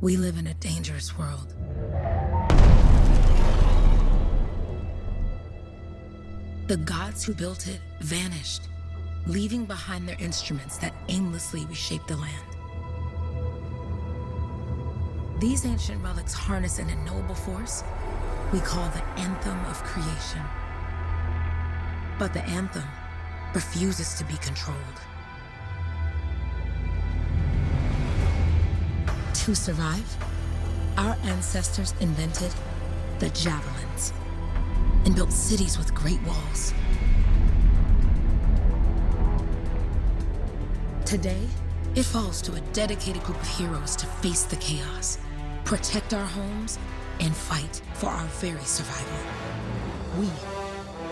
We live in a dangerous world. The gods who built it vanished, leaving behind their instruments that aimlessly reshaped the land. These ancient relics harness an unknowable force we call the Anthem of Creation. But the Anthem refuses to be controlled. To survive, our ancestors invented the javelins and built cities with great walls. Today, it falls to a dedicated group of heroes to face the chaos, protect our homes, and fight for our very survival. We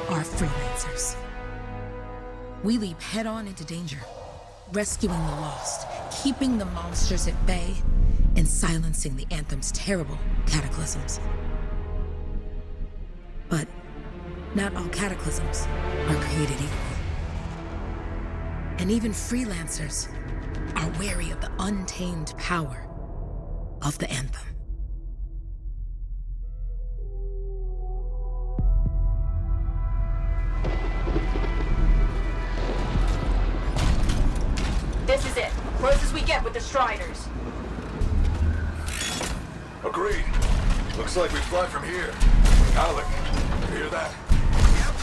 are freelancers. We leap head-on into danger, rescuing the lost, keeping the monsters at bay, and silencing the Anthem's terrible cataclysms. But not all cataclysms are created equal. And even freelancers are wary of the untamed power of the Anthem. This is it. Close as we get with the Striders. Agreed. Looks like we fly from here. Alec, you hear that? Yep.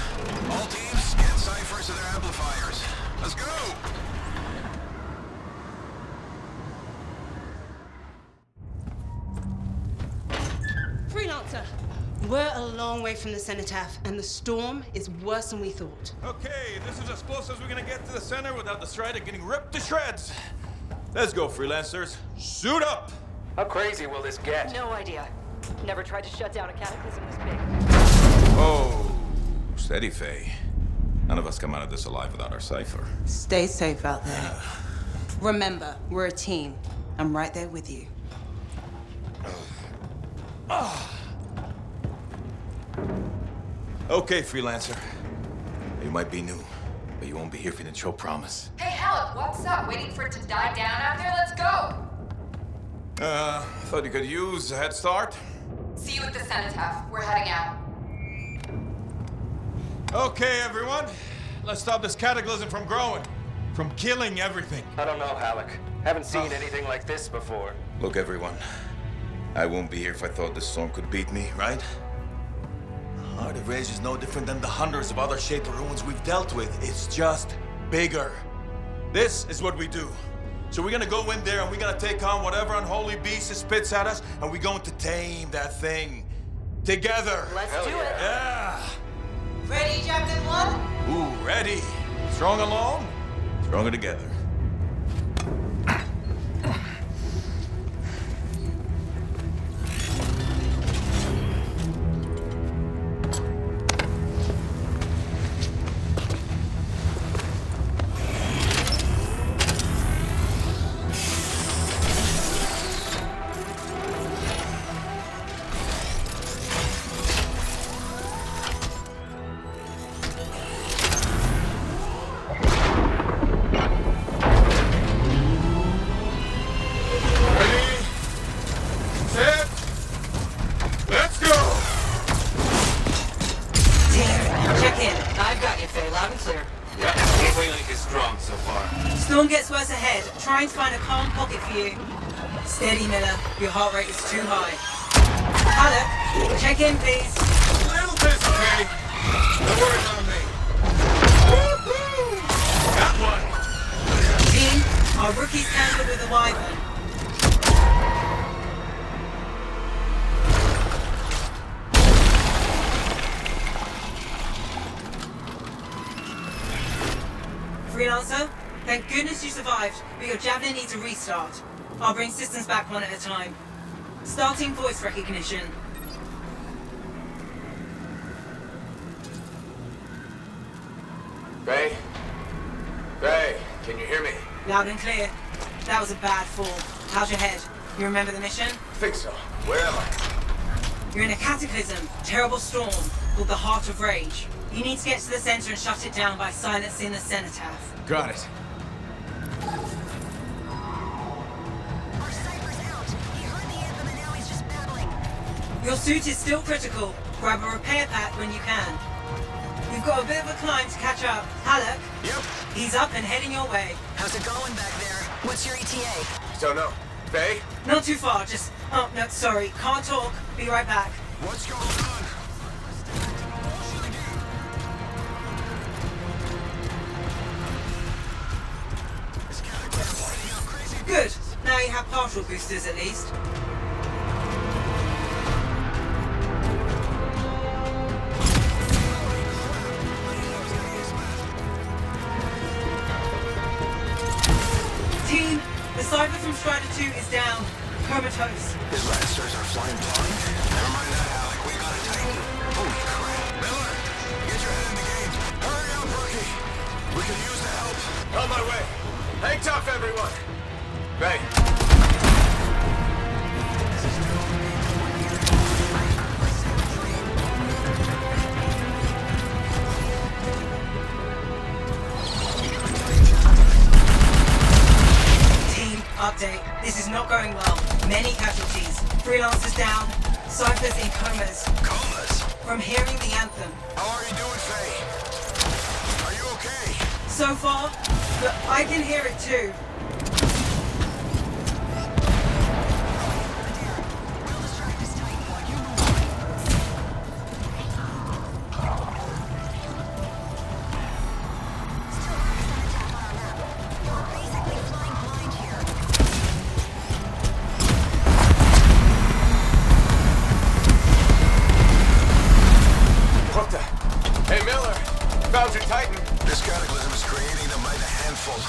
All teams, get ciphers to their amplifiers. Let's go! Freelancer, we're a long way from the cenotaph, and the storm is worse than we thought. Okay, this is as close as we're gonna get to the center without the Strider getting ripped to shreds. Let's go, freelancers. Suit up! How crazy will this get? No idea. Never tried to shut down a cataclysm this big. Oh, steady, Faye. None of us come out of this alive without our cipher. Stay safe out there. Remember, we're a team. I'm right there with you. Okay, freelancer. You might be new, but you won't be here if you didn't show promise. Hey, Alec, what's up? Waiting for it to die down out there? Let's go! Thought you could use a head start. See you at the cenotaph. We're heading out. Okay, everyone. Let's stop this cataclysm from growing, from killing everything. I don't know, Alec. Haven't seen anything like this before. Look, everyone. I won't be here if I thought this storm could beat me, right? Heart of Rage is no different than the hundreds of other shaped ruins we've dealt with. It's just bigger. This is what we do. So we're gonna go in there and we're gonna take on whatever unholy beast it spits at us, and we're going to tame that thing. Together. Let's do it. Yeah. Ready, Javelin 1? Ooh, ready. Strong alone, stronger together. Storm gets worse ahead. Trying to find a calm pocket for you. Steady, Miller. Your heart rate is too high. Alec, check in, please. A little busy, okay? No worries on me. Woo-hoo! Got one. Team, our rookie's tangled with a wyvern. Freelancer, thank goodness you survived, but your Javelin needs a restart. I'll bring systems back one at a time. Starting voice recognition. Ray? Ray, can you hear me? Loud and clear. That was a bad fall. How's your head? You remember the mission? Think so. Where am I? You're in a cataclysm, terrible storm, called the Heart of Rage. You need to get to the center and shut it down by silencing the cenotaph. Got it. Our cipher's out. We heard the Your suit is still critical. Grab a repair pack when you can. We've got a bit of a climb to catch up. Halleck? Yep. He's up and heading your way. How's it going back there? What's your ETA? Don't know. Faye? Not too far, just... Oh, no, sorry. Can't talk. Be right back. What's going on? Good. Now you have partial boosters at least. Team, the Cypher from Strider 2 is down. Comatose. His Lancers are flying blind. Never mind that, Alec. We got a Titan. Holy crap. Miller, get your head in the game. Hurry up, rookie. We can use the help. On my way. Hang tough, everyone. Faye. Update. This is not going well. Many casualties. Freelancers down. Cyphers in comas. Comas? From hearing the anthem. How are you doing, Faye? Are you okay? So far, but I can hear it too. Hey, Miller. Found your Titan. This cataclysm is creating them by the handful.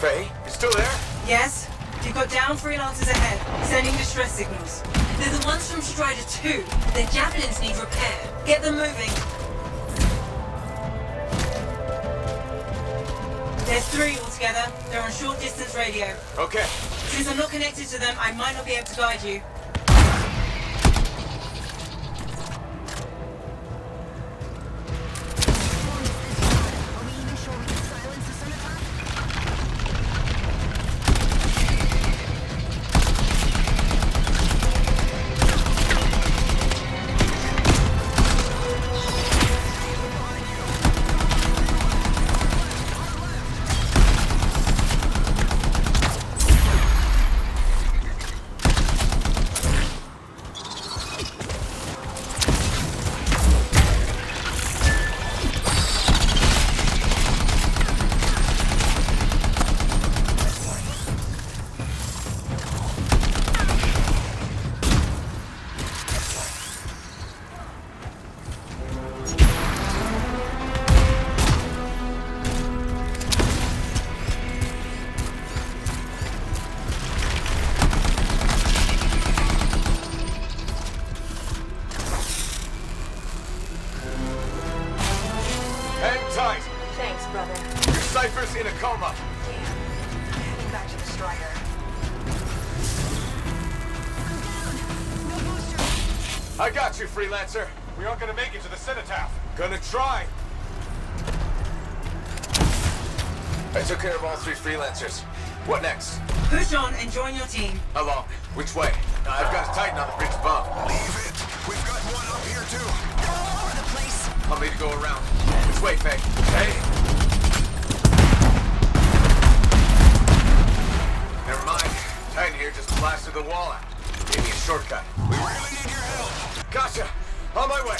Faye, you still there? Yes? You've got down freelancers ahead, sending distress signals. They're the ones from Strider 2. Their javelins need repair. Get them moving. There's 3 altogether. They're on short distance radio. Okay. Since I'm not connected to them, I might not be able to guide you. Tight. Thanks, brother. Your Cypher's in a coma. Damn. I'm heading back to the Strider. I got you, Freelancer. We aren't gonna make it to the Cenotaph. Gonna try. I took care of all 3 Freelancers. What next? Push on and join your team. How long? Which way? I've got a Titan on the bridge above. Leave it. We've got one up here, too. They're all over the place. I'll need to go around. Which way, Faye? Hey! Never mind. Titan here just blasted the wall out. Gave me a shortcut. We really need your help. Gotcha! On my way!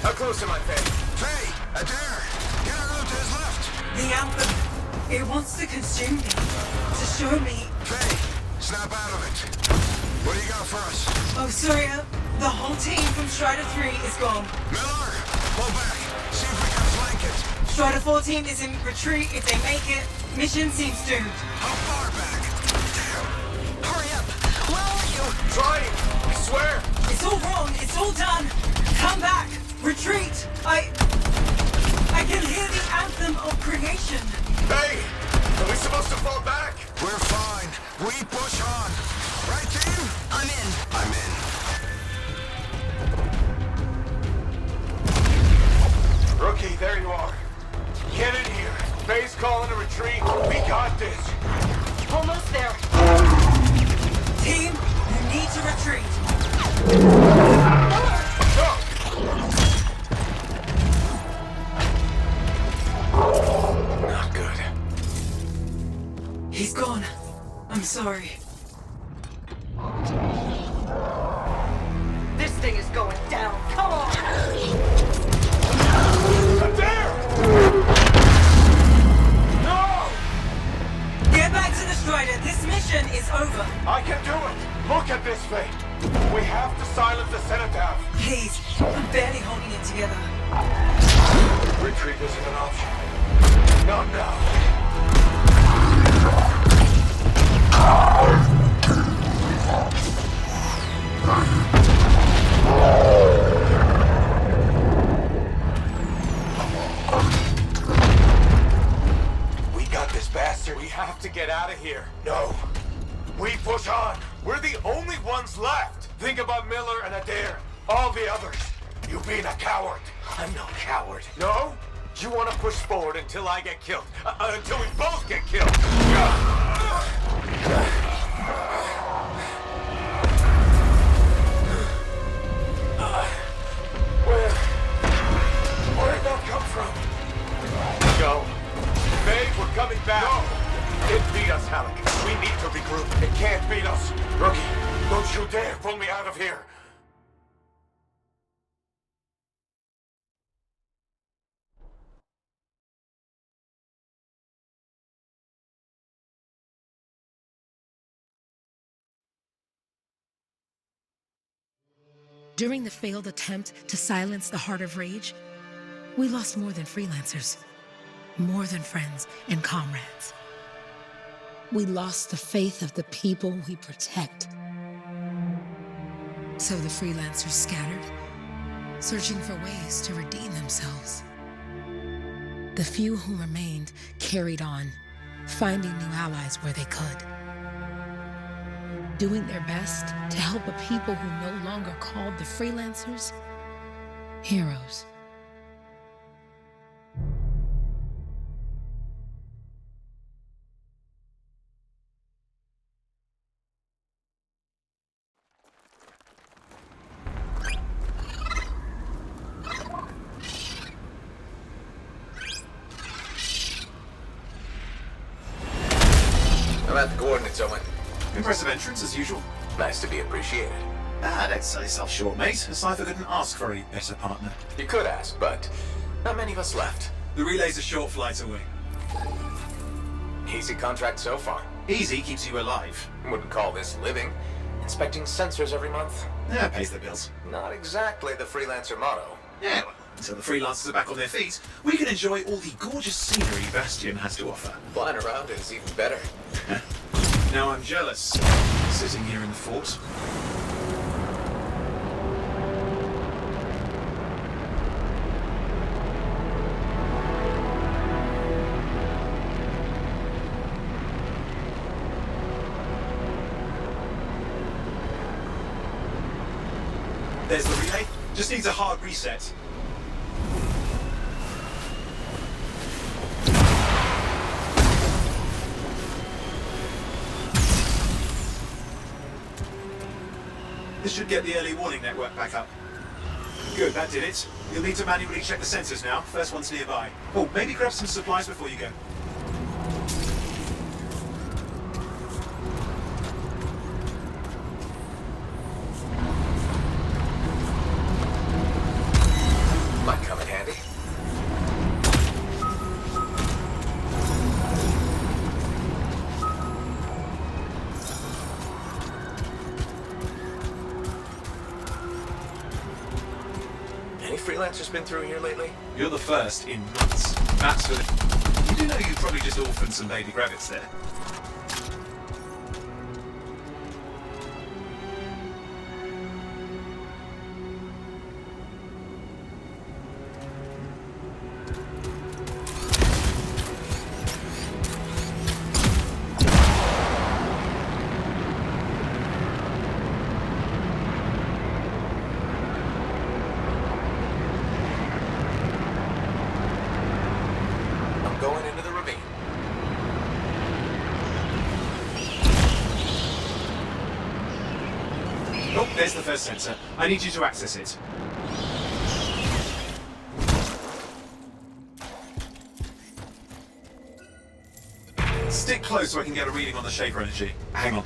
How close am I, Faye? Faye, Adair, get our route to his left. The anthem. It wants to consume me. To show me. Faye, snap out of it. What do you got for us? Oh, sorry. The whole team from Strider 3 is gone. Miller, pull back. See if we can flank it. Strider 4 team is in retreat. If they make it, mission seems doomed. How far back? Damn. Hurry up. Where are you? Trying! I swear! It's all wrong. It's all done. Come back. Retreat. I can hear the anthem of creation. Hey! Are we supposed to fall back? We're fine. We push on. Right, team? I'm in. I'm in. Rookie, there you are. calling a retreat? We got this. Almost there. Team, you need to retreat. Not good. He's gone. I'm sorry. This thing is going down. Come on! There! No! Get back to the Strider. This mission is over. I can do it. Look at this thing. We have to silence the cenotaph. Please, I'm barely holding it together. Retreat isn't an option. Not now. We got this bastard. We have to get out of here. No. We push on. We're the only ones left. Think about Miller and Adair. All the others. You being a coward. I'm no coward. No? You want to push forward until I get killed. Until we both get killed. Where'd that come from? Go. Babe, we're coming back. No. It beat us, Halleck. We need to regroup. It can't beat us. Rookie, don't you dare pull me out of here. During the failed attempt to silence the Heart of Rage, we lost more than freelancers, more than friends and comrades. We lost the faith of the people we protect. So the freelancers scattered, searching for ways to redeem themselves. The few who remained carried on, finding new allies where they could, doing their best to help a people who no longer called the freelancers heroes. I'm at the coordinates, Owen. Impressive entrance as usual. Nice to be appreciated. Don't sell yourself short, mate. A cipher couldn't ask for a better partner. You could ask, but not many of us left. The relay's a short flight away. Easy contract so far. Easy keeps you alive. Wouldn't call this living. Inspecting sensors every month. Yeah, pays the bills. Not exactly the freelancer motto. Yeah, well, until the freelancers are back on their feet, we can enjoy all the gorgeous scenery Bastion has to offer. Flying around is even better. Now I'm jealous, sitting here in the fort. There's the relay. Just needs a hard reset. This should get the early warning network back up. Good, that did it. You'll need to manually check the sensors now. First one's nearby. Oh, maybe grab some supplies before you go. Might come in handy. Any freelancers been through here lately? You're the first in months. That's for the... You do know you probably just orphaned some baby rabbits there. I'm going into the ravine. There's the first sensor. I need you to access it. Stick close so I can get a reading on the Shaper energy. Hang on.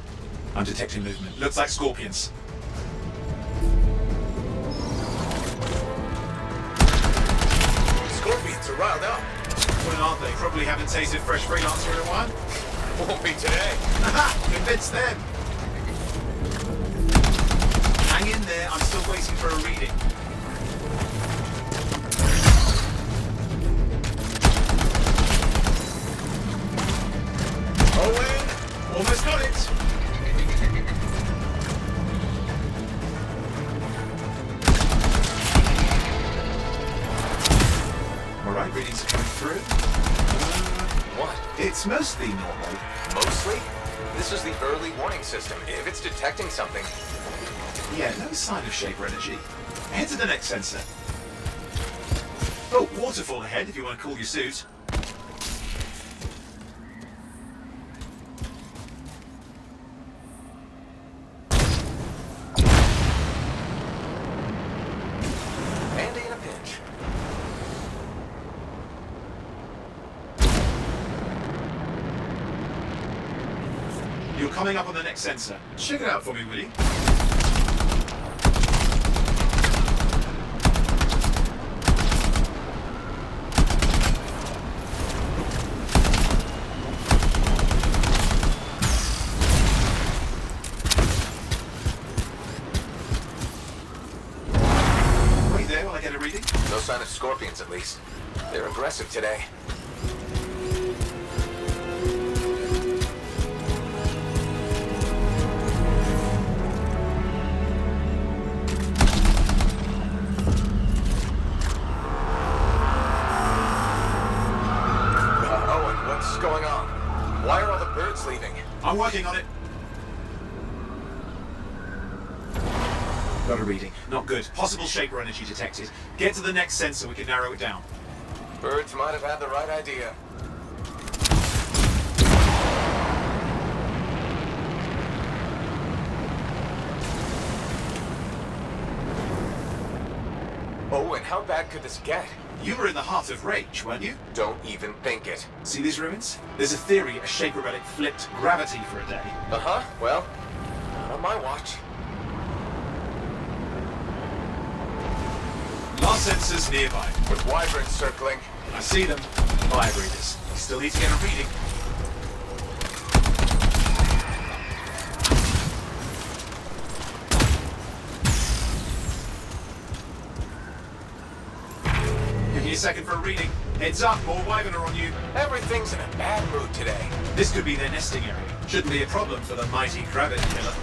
I'm detecting movement. Looks like scorpions. Scorpions are riled up. Well, aren't they? Probably haven't tasted fresh freelancer in a while. Won't be today. Aha! Convince them! Hang in there. I'm still waiting for a reading. Owen! Almost got it! Alright, readings are coming through. What? It's mostly normal. Mostly? This is the early warning system. If it's detecting something... Yeah, no sign of Shaper energy. Head to the next sensor. Oh, waterfall ahead if you want to cool your suit. Andy in a pinch. You're coming up on the next sensor. Check it out for me, will you? Wait there while I get a reading. No sign of scorpions, at least. They're aggressive today. Owen, what's going on? Why are all the birds leaving? I'm working on it. Got a reading. Not good. Possible Shaper energy detected. Get to the next sensor, we can narrow it down. Birds might have had the right idea. Oh, and how bad could this get? You were in the heart of Rage, weren't you? Don't even think it. See these ruins? There's a theory a Shaper relic flipped gravity for a day. Uh-huh, well, not on my watch. Last sensors nearby. With wyverns circling. I see them. Fire breathers. You still need to get a reading. Give me a second for a reading. Heads up, more wyvern are on you. Everything's in a bad mood today. This could be their nesting area. Shouldn't be a problem for the mighty gravity killer.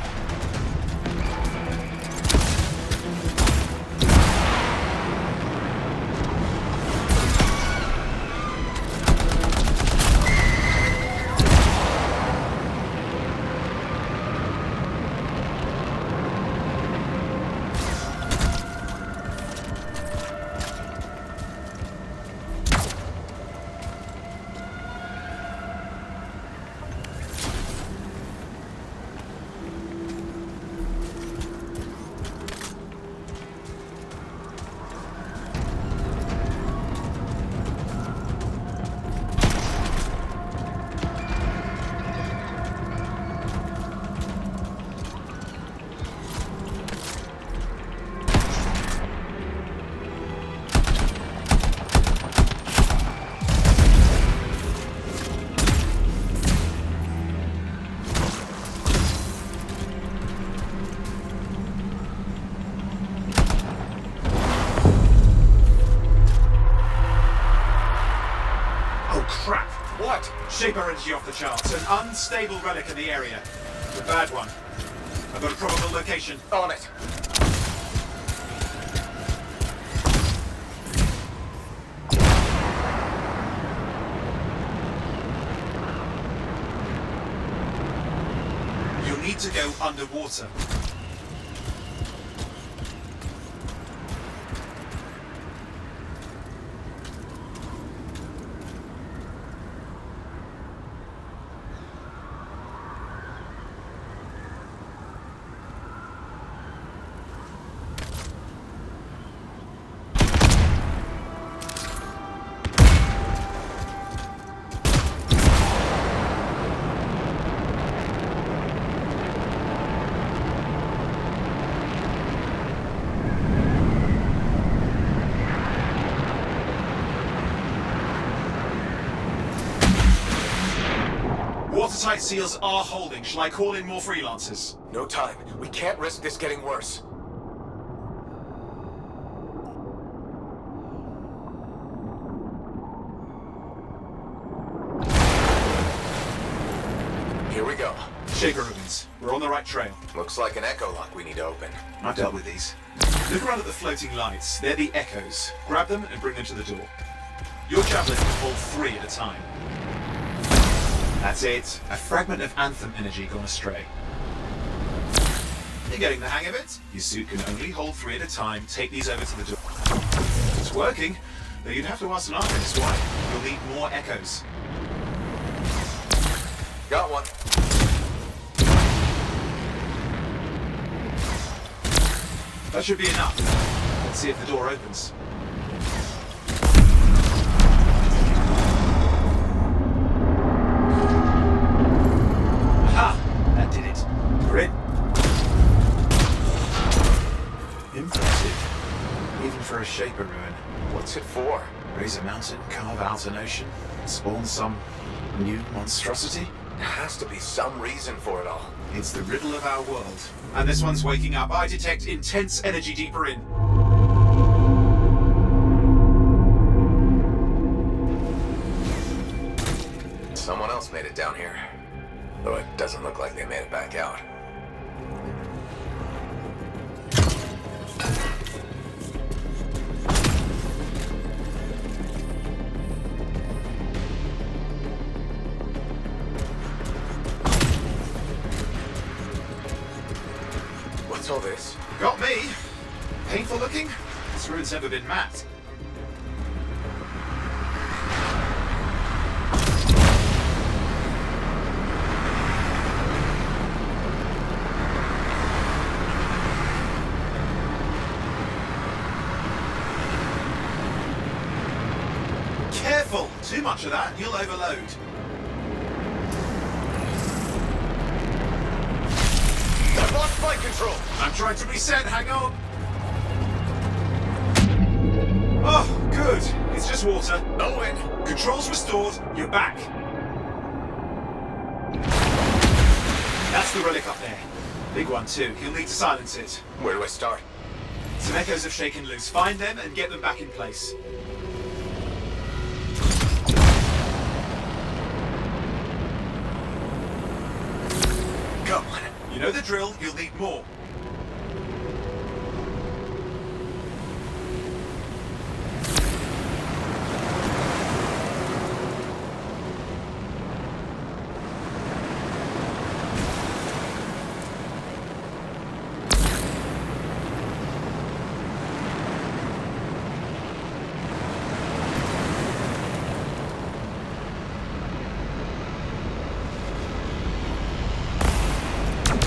Crap! What? Shaper energy off the charts. An unstable relic in the area. A bad one. I've got a probable location. On it. You'll need to go underwater. watertight seals are holding. Shall I call in more freelancers? No time. We can't risk this getting worse. Here we go. Shaker ruins. We're on the right trail. Looks like an echo lock we need to open. I've dealt with these. Look around at the floating lights. They're the echoes. Grab them and bring them to the door. Your javelin can hold 3 at a time. That's it. A fragment of Anthem energy gone astray. You're getting the hang of it. Your suit can only hold 3 at a time. Take these over to the door. It's working, though you'd have to ask an artist why. You'll need more echoes. Got one. That should be enough. Let's see if the door opens. Aha! That did it. We're in. Impressive. Even for a Shaper ruin. What's it for? Raise a mountain, carve out an ocean, spawn some new monstrosity. There has to be some reason for it all. It's the riddle of our world. And this one's waking up. I detect intense energy deeper in. Someone else made it down here. Though it doesn't look like they made it back out. What's all this? Got me. Painful looking? This ruin's never been mapped. Careful! Too much of that and you'll overload. I've lost flight control! I'm trying to reset, hang on. Oh, good. It's just water. Owen! Controls restored, you're back. That's the relic up there. Big one too. You'll need to silence it. Where do I start? Some echoes have shaken loose. Find them and get them back in place. Come on. You know the drill, you'll need more.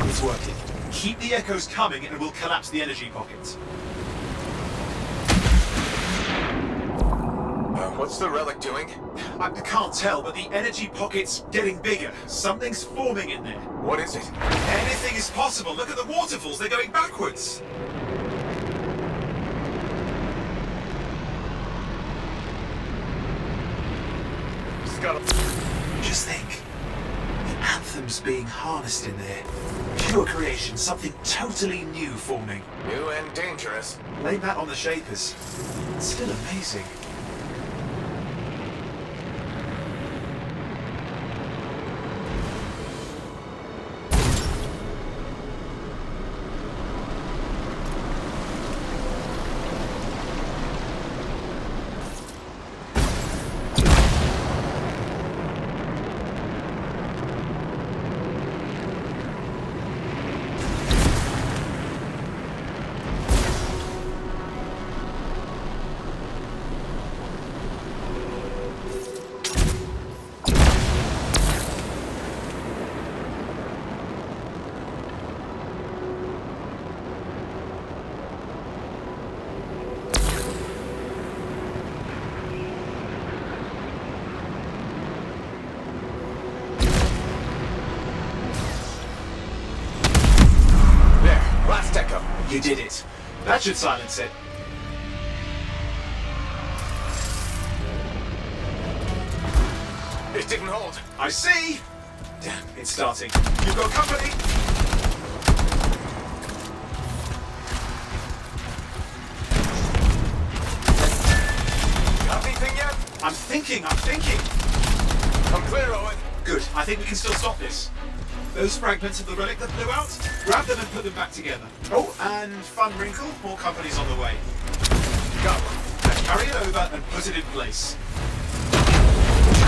It's working. Keep the echoes coming and we'll collapse the energy pockets. What's the relic doing? I can't tell, but the energy pocket's getting bigger. Something's forming in there. What is it? Anything is possible. Look at the waterfalls. They're going backwards. Just think. The Anthem's being harnessed in there. Pure creation. Something totally new forming. New and dangerous. Blame that on the Shapers. It's still amazing. Last echo. You did it. That should silence it. It didn't hold. I see. Damn, it's starting. You've got company! Got anything yet? I'm thinking! I'm clear, Owen. Good, I think we can still stop this. Those fragments of the relic that blew out, grab them and put them back together. Oh, and fun wrinkle, more company's on the way. Go. Now carry it over and put it in place.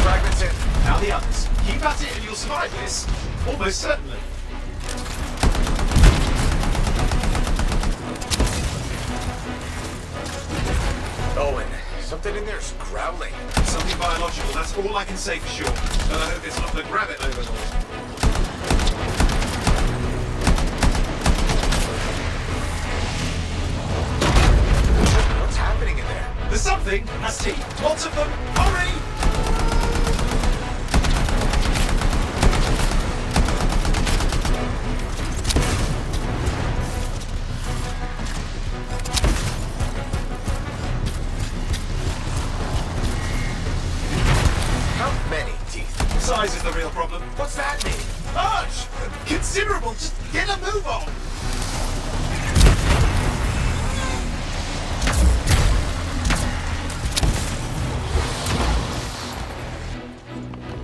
Fragments in. Now the others. Keep at it and you'll survive this. Almost certainly. Owen, something in there's growling. Something biological, that's all I can say for sure. But I hope it's not the gravity overlord. What's happening in there? There's something, Asti. Lots of them. Hurry! How many teeth? Size is the real problem. What's that mean? Large! Considerable! Just get a move on!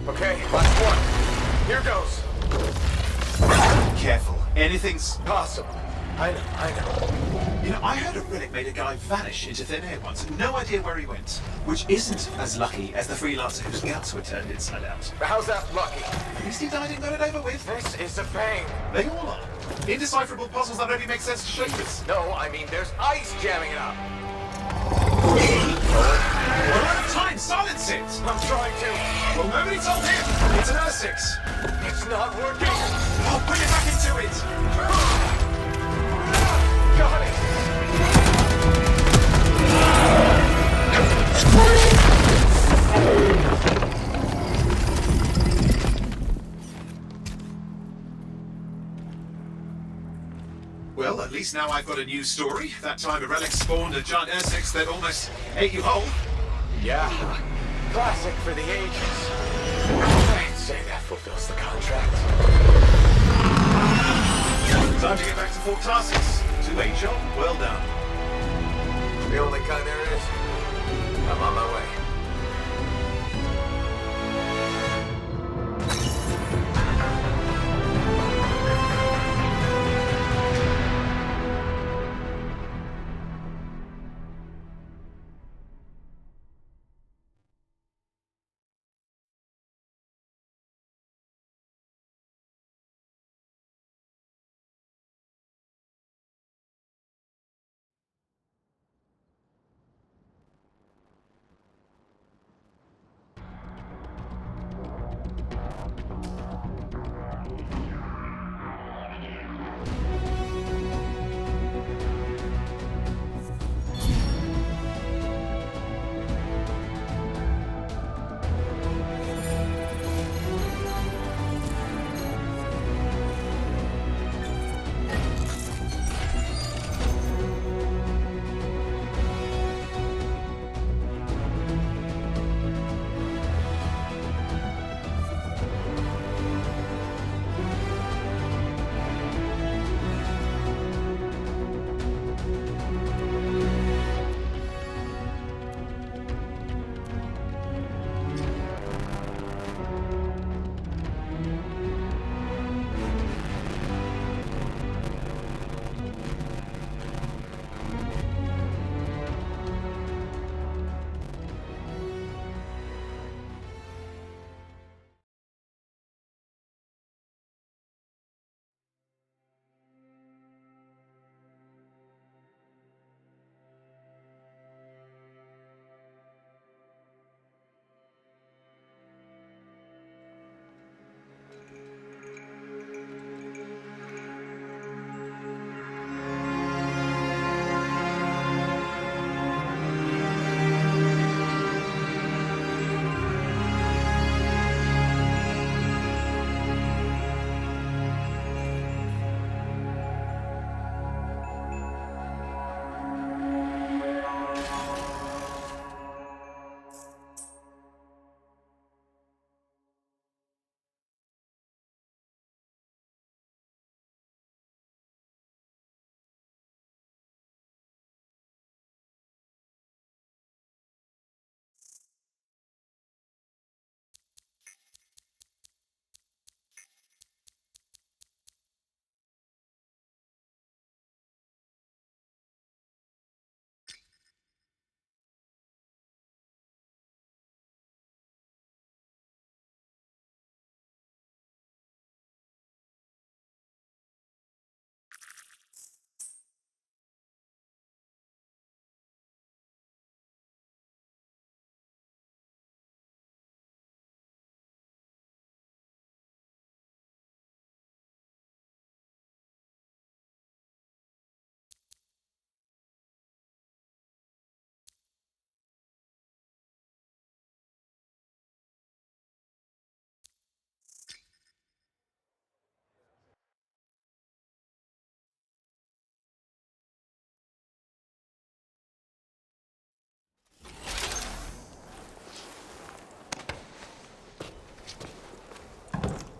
Okay, last one. Here goes. Careful. Anything's... Possible. I know. You know, I heard a relic made a guy vanish into thin air once. No idea where he went. Which isn't as lucky as the freelancer whose guts were turned inside out. But how's that lucky? At least he died and got it over with. This is a pain. They all are. Indecipherable puzzles that only make sense to shapers. No, I mean there's ice jamming it up. We're out of time. Silence it. I'm trying to. Well, nobody told him. It's an R6. It's not working. I'll put it back into it. Got it. Well, at least now I've got a new story. That time a relic spawned a giant R6 that almost ate you whole. Yeah. Classic for the ages. I'd say that fulfills the contract. Time to get back to Fort Tarsus. To a job well done. The only kind there is. I'm on my way.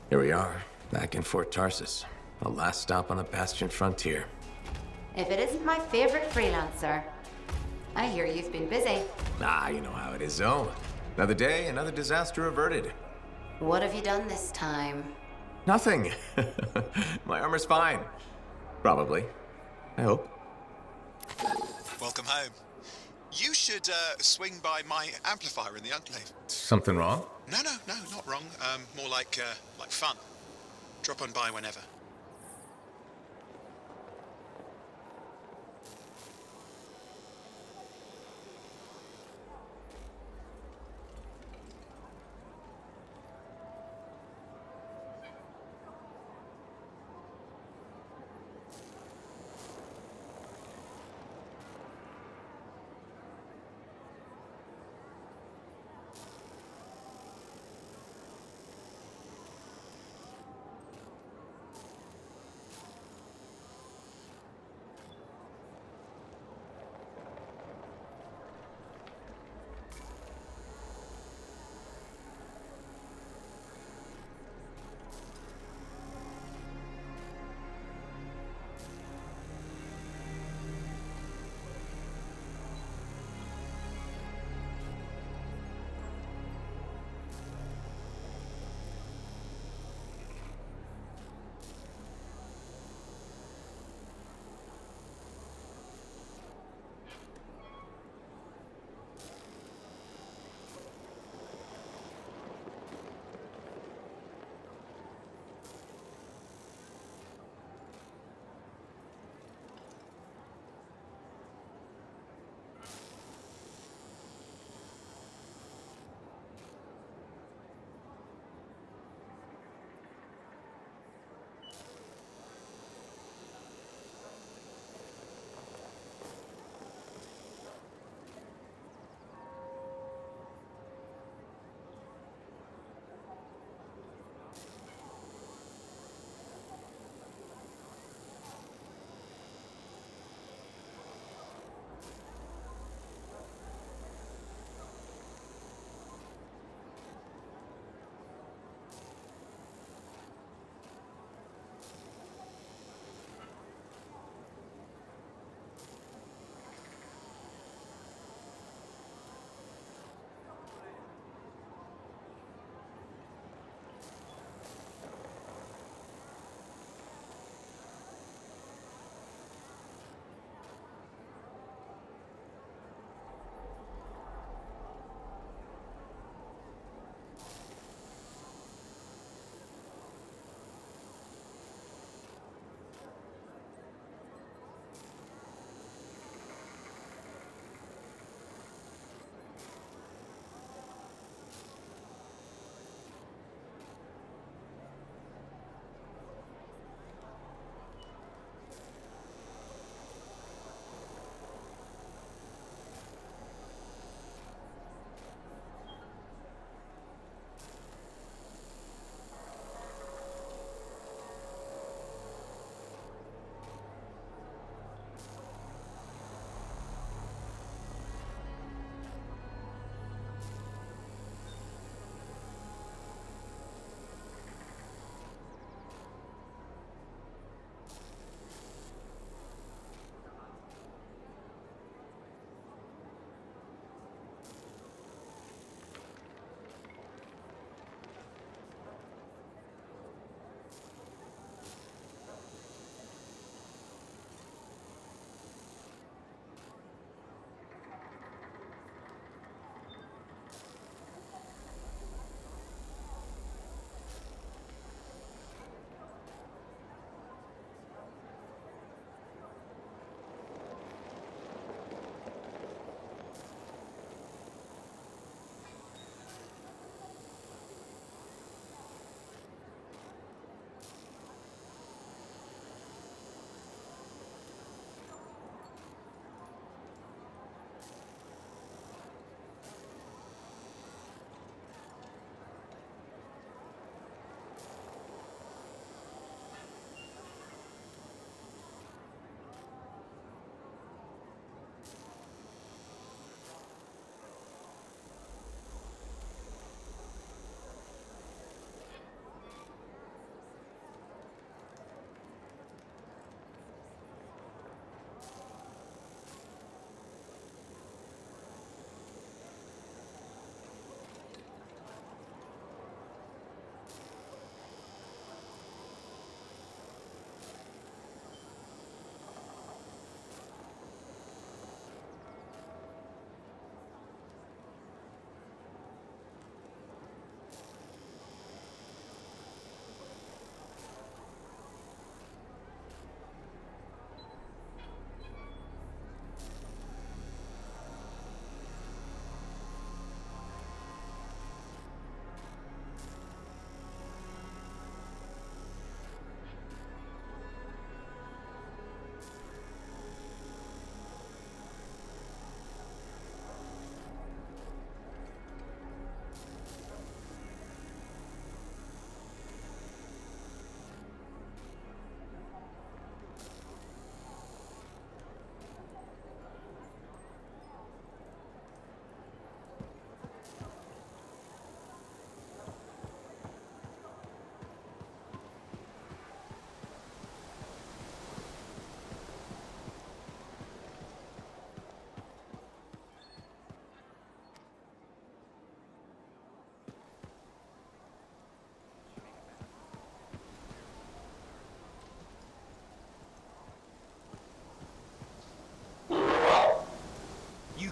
Here we are, back in Fort Tarsus. The last stop on the Bastion frontier. If it isn't my favorite freelancer. I hear you've been busy. Ah, you know how it is, Zoe. Another day, another disaster averted. What have you done this time? Nothing. My armor's fine. Probably. I hope. Welcome home. You should swing by my amplifier in the Enclave. Something wrong? No, not wrong. More like fun. Drop on by whenever.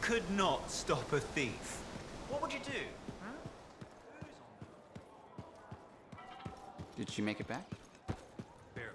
could not stop a thief, what would you do? Did she make it back? Barely.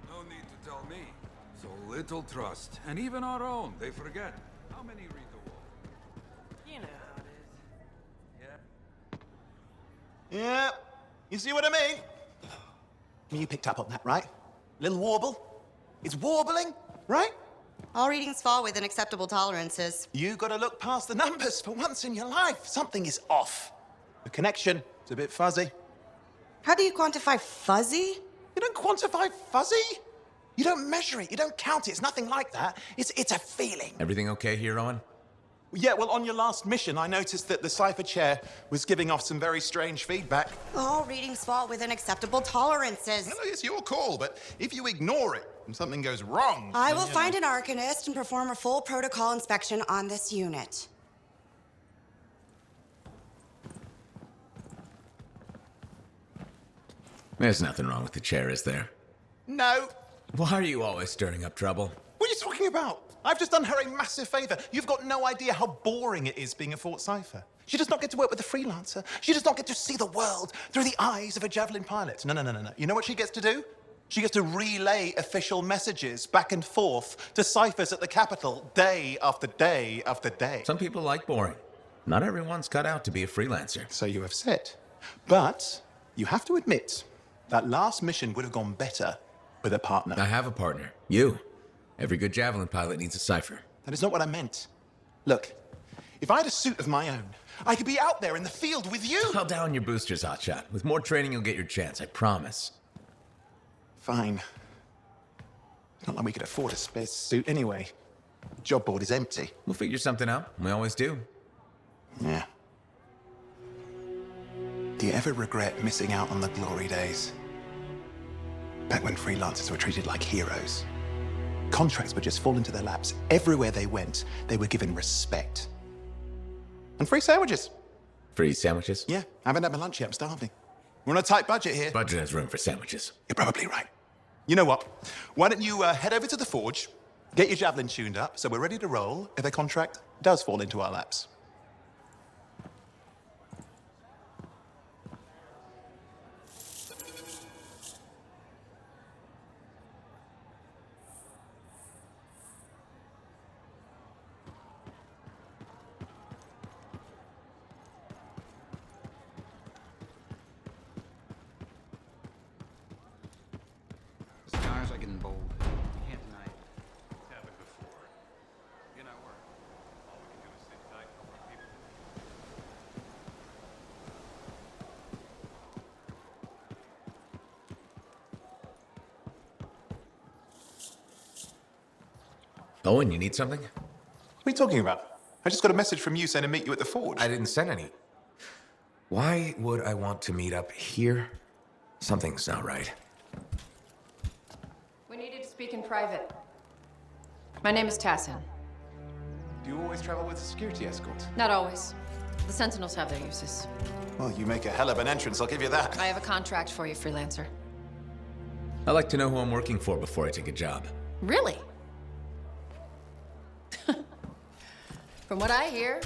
No need to tell me. So little trust. And even our own, they forget. How many read the wall? You know how it is. Yeah, you see what I mean? You picked up on that, right? Little warble? It's warbling, right? All readings fall within acceptable tolerances. You gotta look past the numbers for once in your life. Something is off. The connection is a bit fuzzy. How do you quantify fuzzy? You don't quantify fuzzy? You don't measure it, you don't count it, it's nothing like that. It's a feeling. Everything okay here, Owen? Yeah, well, on your last mission, I noticed that the cipher chair was giving off some very strange feedback. All readings fall within acceptable tolerances. No, it's your call, but if you ignore it and something goes wrong... I will find an arcanist and perform a full protocol inspection on this unit. There's nothing wrong with the chair, is there? No. Why are you always stirring up trouble? What are you talking about? I've just done her a massive favor. You've got no idea how boring it is being a Fort Cipher. She does not get to work with a freelancer. She does not get to see the world through the eyes of a Javelin pilot. No. You know what she gets to do? She gets to relay official messages back and forth to ciphers at the Capitol day after day after day. Some people like boring. Not everyone's cut out to be a freelancer. So you have said. But you have to admit, that last mission would have gone better with a partner. I have a partner. You. Every good Javelin pilot needs a cipher. That is not what I meant. Look, if I had a suit of my own, I could be out there in the field with you. Dial down your boosters, Hotshot. With more training, you'll get your chance, I promise. Fine. It's not like we could afford a spare suit anyway. The job board is empty. We'll figure something out. We always do. Yeah. Do you ever regret missing out on the glory days? Back when freelancers were treated like heroes. Contracts would just fall into their laps. Everywhere they went, they were given respect. And free sandwiches. Free sandwiches? Yeah, I haven't had my lunch yet. I'm starving. We're on a tight budget here. Budget has room for sandwiches. You're probably right. You know what? Why don't you head over to the forge, get your Javelin tuned up, so we're ready to roll if a contract does fall into our laps. Stars are getting bold. You can't deny it. It's happened before. In our work, all we can do is sit tight and help our people. Owen, you need something? What are you talking about? I just got a message from you saying to meet you at the forge. I didn't send any. Why would I want to meet up here? Something's not right. We needed to speak in private. My name is Tassin. Do you always travel with a security escort? Not always. The Sentinels have their uses. Well, you make a hell of an entrance, I'll give you that. I have a contract for you, freelancer. I like to know who I'm working for before I take a job. Really? From what I hear,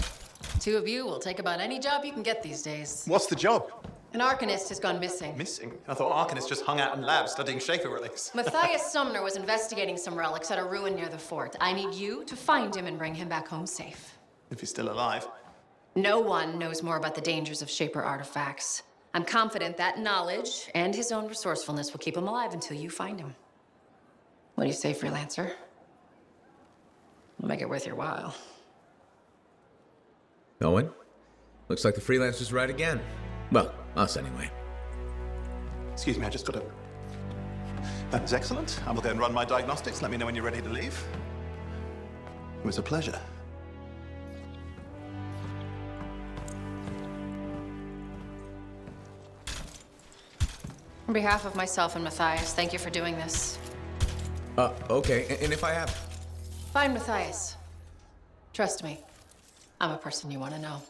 two of you will take about any job you can get these days. What's the job? An Arcanist has gone missing. Missing? I thought Arcanists just hung out in labs studying Shaper relics. Matthias Sumner was investigating some relics at a ruin near the fort. I need you to find him and bring him back home safe. If he's still alive. No one knows more about the dangers of Shaper artifacts. I'm confident that knowledge and his own resourcefulness will keep him alive until you find him. What do you say, freelancer? We'll make it worth your while. Owen? Looks like the freelancer's right again. Well, us anyway. Excuse me, I just got to... That is excellent. I will go and run my diagnostics. Let me know when you're ready to leave. It was a pleasure. On behalf of myself and Matthias, thank you for doing this. Okay, and if I have... Find Matthias. Trust me, I'm a person you want to know.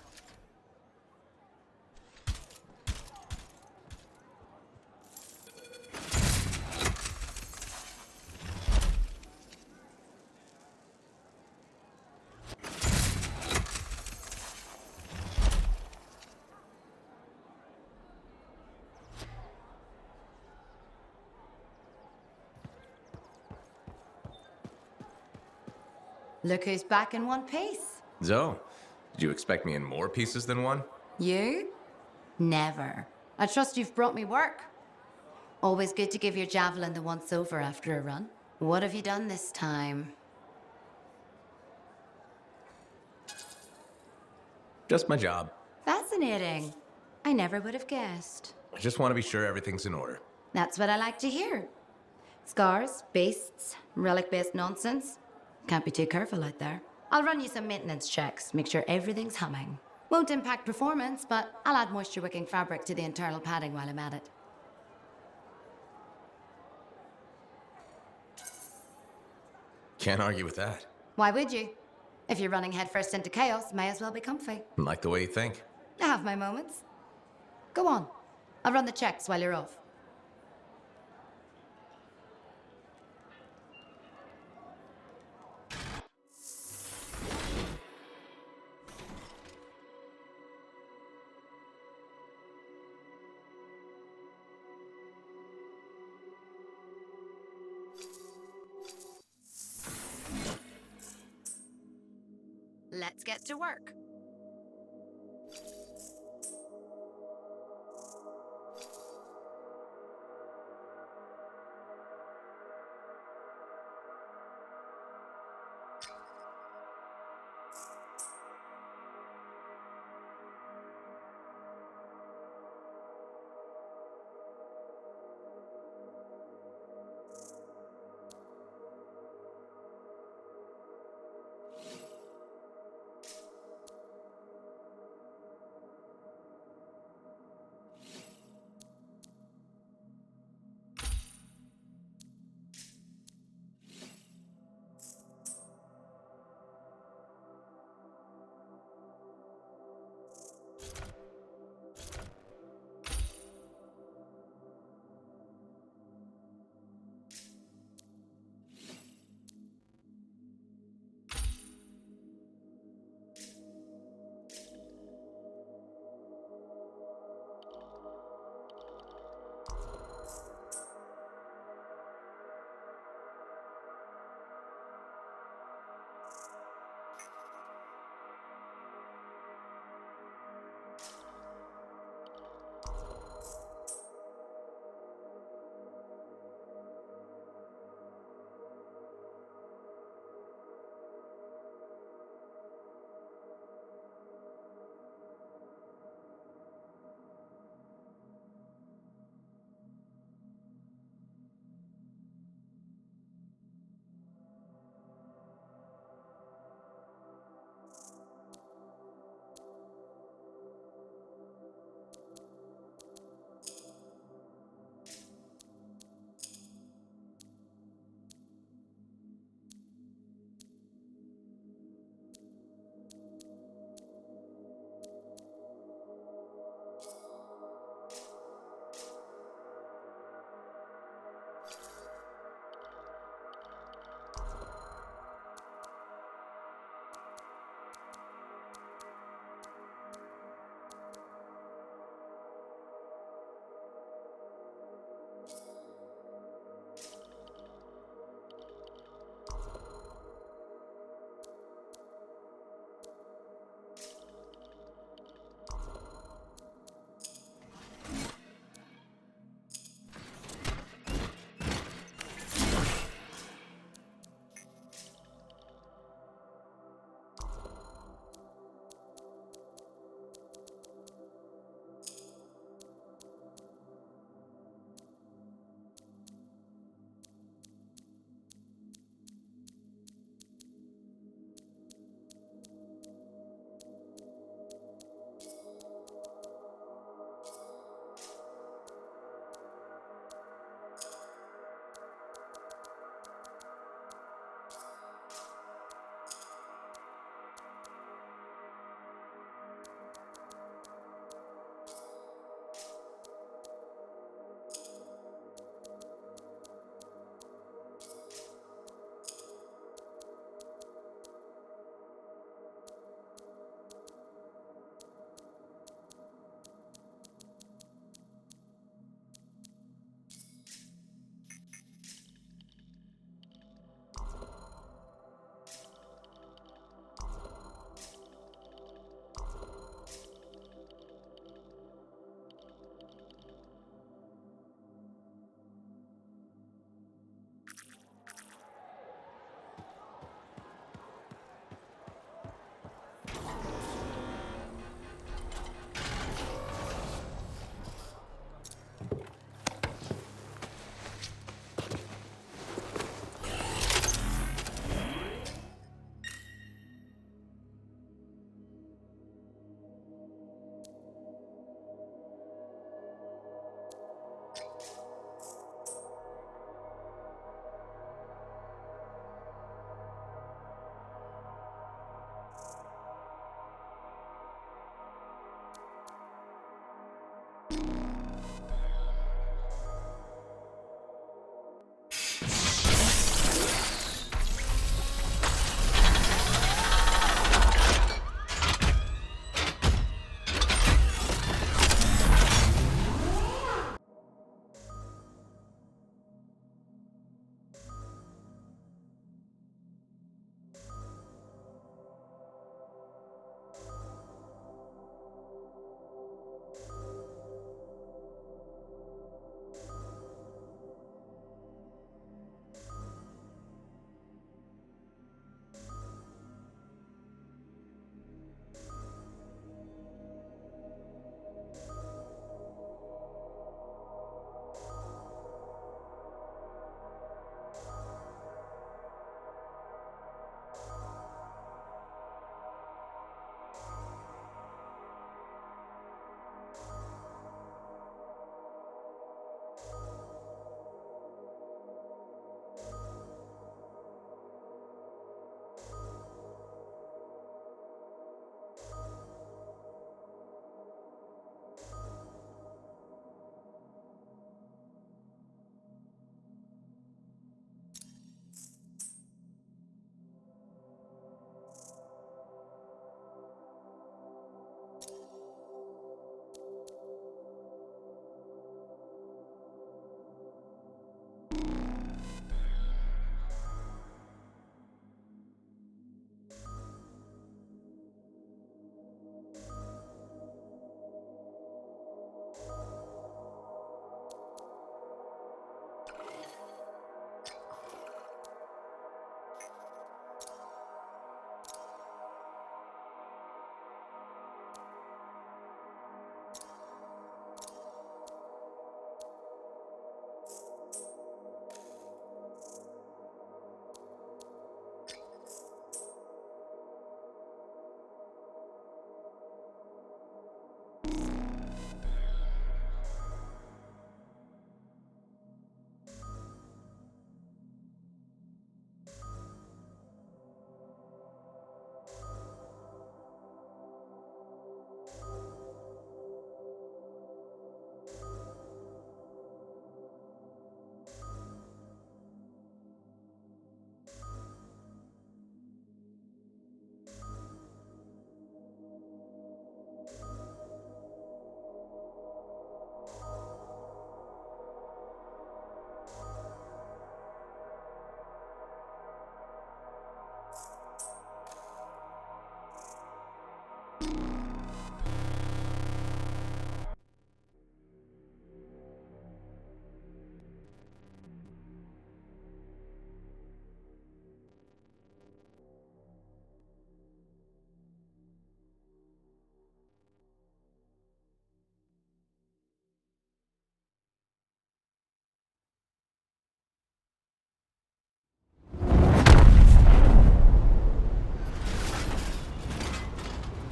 Look who's back in one piece. Zoe, did you expect me in more pieces than one? You? Never. I trust you've brought me work. Always good to give your javelin the once-over after a run. What have you done this time? Just my job. Fascinating. I never would have guessed. I just want to be sure everything's in order. That's what I like to hear. Scars, beasts, relic-based nonsense. Can't be too careful out there. I'll run you some maintenance checks, make sure everything's humming. Won't impact performance, but I'll add moisture-wicking fabric to the internal padding while I'm at it. Can't argue with that. Why would you? If you're running headfirst into chaos, may as well be comfy. Like the way you think. I have my moments. Go on. I'll run the checks while you're off. Let's get to work.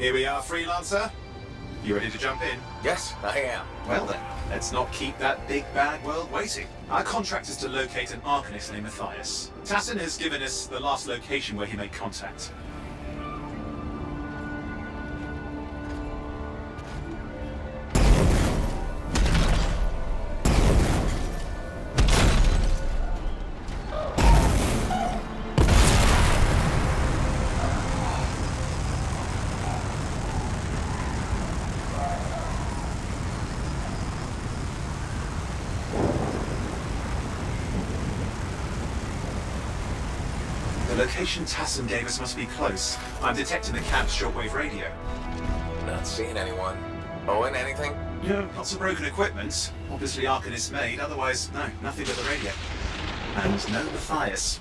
Here we are, Freelancer. You ready to jump in? Yes, I am. Well then, let's not keep that big bad world waiting. Our contract is to locate an Arcanist named Matthias. Tassin has given us the last location where he made contact. The location Tassin gave us must be close. I'm detecting the camp's shortwave radio. Not seeing anyone. Owen, anything? No, lots of broken equipment. Obviously Arcanist made, otherwise, no, nothing but the radio. And no Matthias.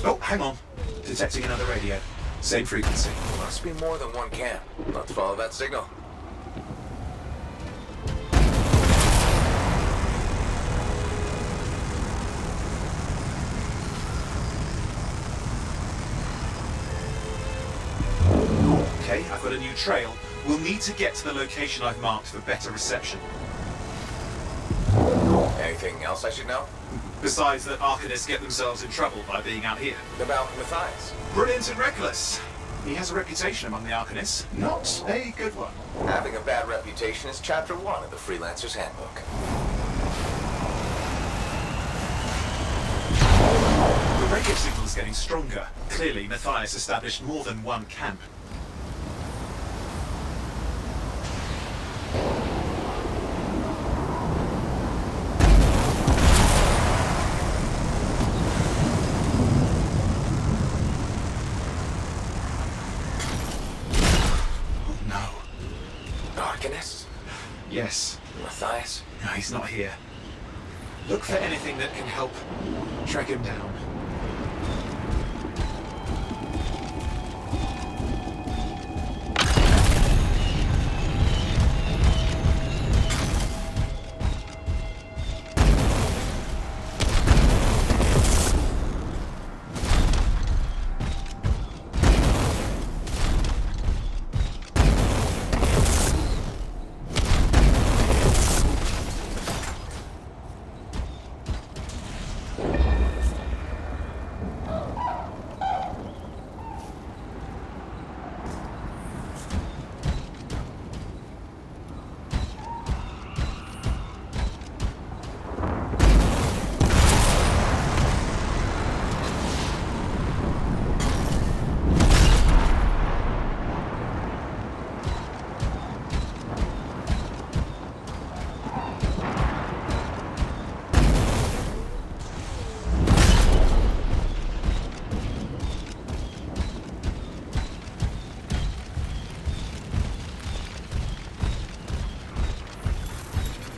Oh, hang on. Detecting another radio. Same frequency. Must be more than one camp. Let's follow that signal. Okay, I've got a new trail. We'll need to get to the location I've marked for better reception. Anything else I should know? Besides that Arcanists get themselves in trouble by being out here. About Matthias? Brilliant and reckless. He has a reputation among the Arcanists. Not a good one. Having a bad reputation is chapter 1 of the Freelancer's Handbook. The radio signal's getting stronger. Clearly, Matthias established more than one camp. Yes. Matthias? No, he's not here. Look for anything that can help track him down.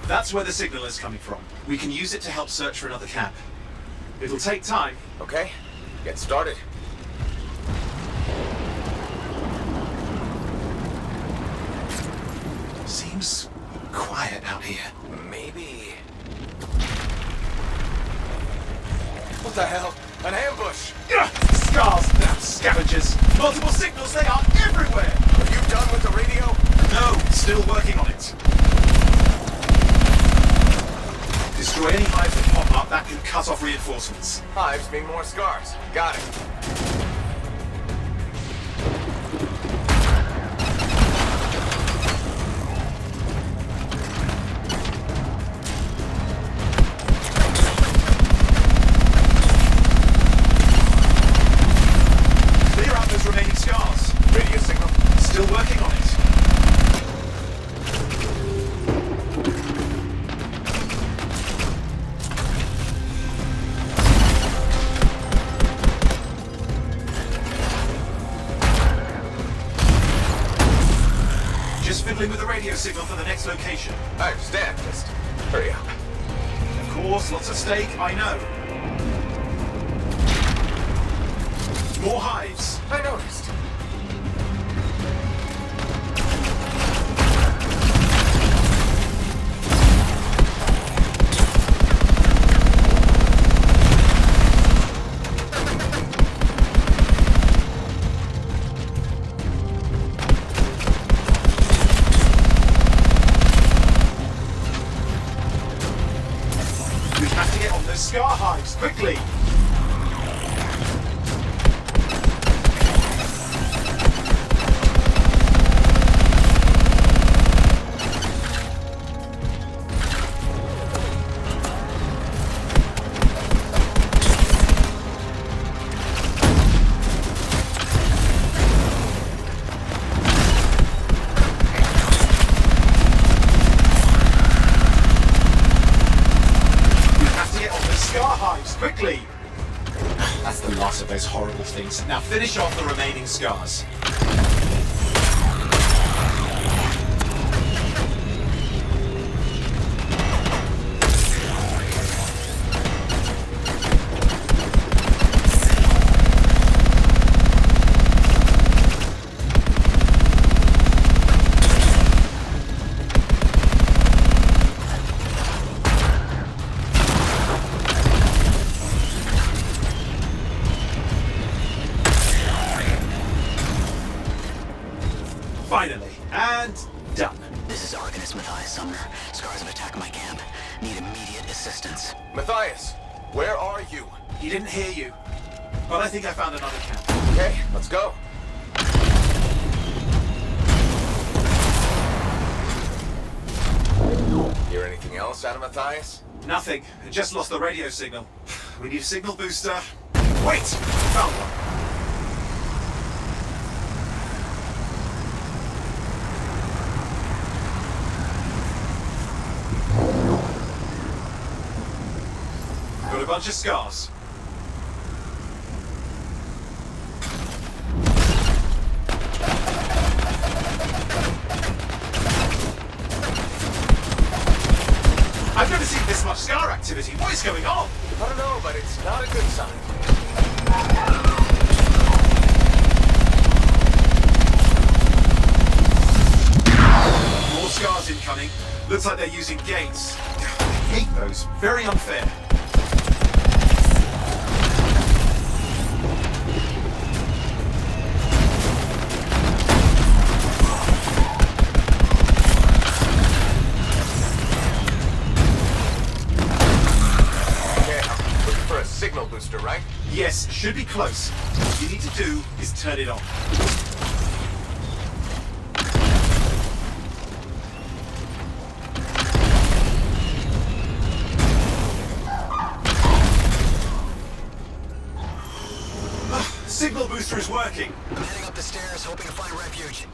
That's where the signal is coming from. We can use it to help search for another camp. It'll take time. Okay, get started. Seems quiet out here. Maybe... What the hell? An ambush! Scars, damn scavengers! Multiple signals, they are everywhere! Are you done with the radio? No, still working on it. Destroy any hives that pop up, that can cut off reinforcements. Hives mean more scars. Got it. Still working on it. Just fiddling with the radio signal for the next location. I understand, just hurry up. Of course, lots at stake, I know. More hives. I noticed. We have to get on those scar hives, quickly! Quickly! That's the last of those horrible things. Now finish off the remaining scars. Finally, and done. This is Arcanist Matthias Sumner. Scars have attacked my camp. Need immediate assistance. Matthias, where are you? He didn't hear you, but I think I found another camp. Okay, let's go. Hear anything else out of Matthias? Nothing. I just lost the radio signal. We need a signal booster. Wait! Found one. Got a bunch of scars. I've never seen this much scar activity. What is going on? I don't know, but it's not a good sign. More scars incoming. Looks like they're using gates. I hate those. Very unfair. Signal booster, right? Yes, should be close. What you need to do is turn it on. Signal booster is working. I'm heading up the stairs, hoping to find refuge.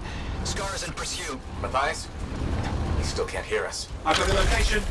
Scars in pursuit. Matthias? He still can't hear us. I've got the location.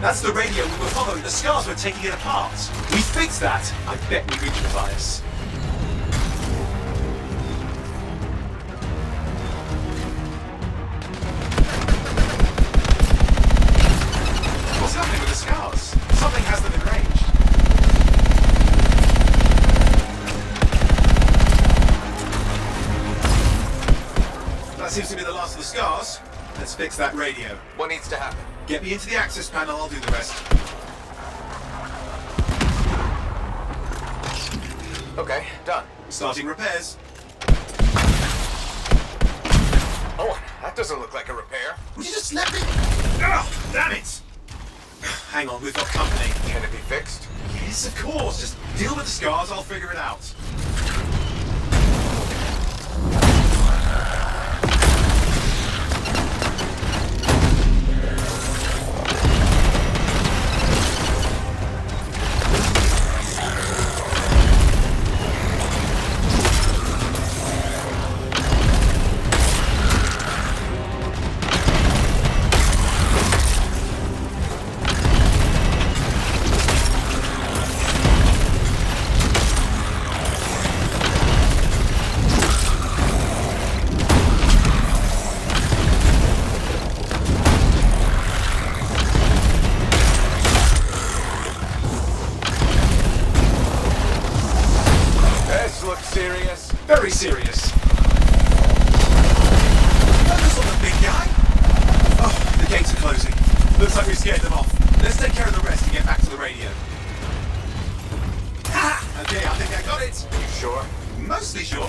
That's the radio we were following. The scars were taking it apart. We fixed that. I bet we reached Matthias. What's happening with the scars? Something has them enraged. That seems to be the last of the scars. Let's fix that radio. What needs to happen? Get me into the access panel, I'll do the rest. Okay, done. Starting repairs. Oh, that doesn't look like a repair. Would you just let me... Oh, damn it! Hang on, we've got company. Can it be fixed? Yes, of course. Just deal with the scars, I'll figure it out. Serious? Very serious. Focus on the big guy. Oh, the gates are closing. Looks like we scared them off. Let's take care of the rest and get back to the radio. Ha! Okay, I think I got it. You sure? Mostly sure.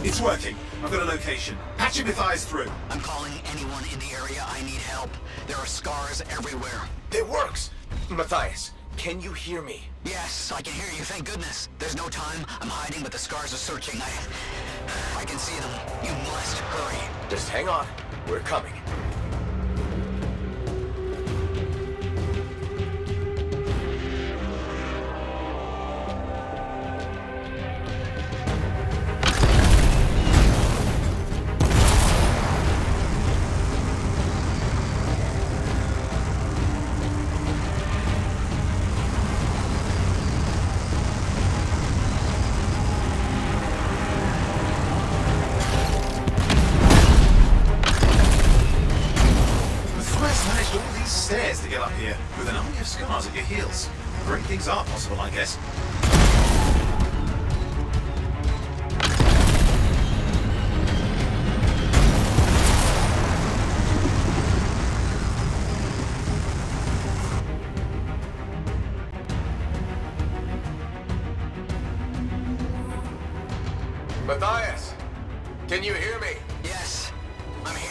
It's working. I've got a location. Patching Matthias through. I'm calling anyone in the area. I need help. There are scars everywhere. It works! Matthias, can you hear me? Yes, I can hear you, thank goodness. There's no time. I'm hiding, but the scars are searching. I can see them. You must hurry. Just hang on. We're coming. Stairs to get up here, with an army of scars at your heels. Great things are possible, I guess. Matthias, can you hear me? Yes, I'm here.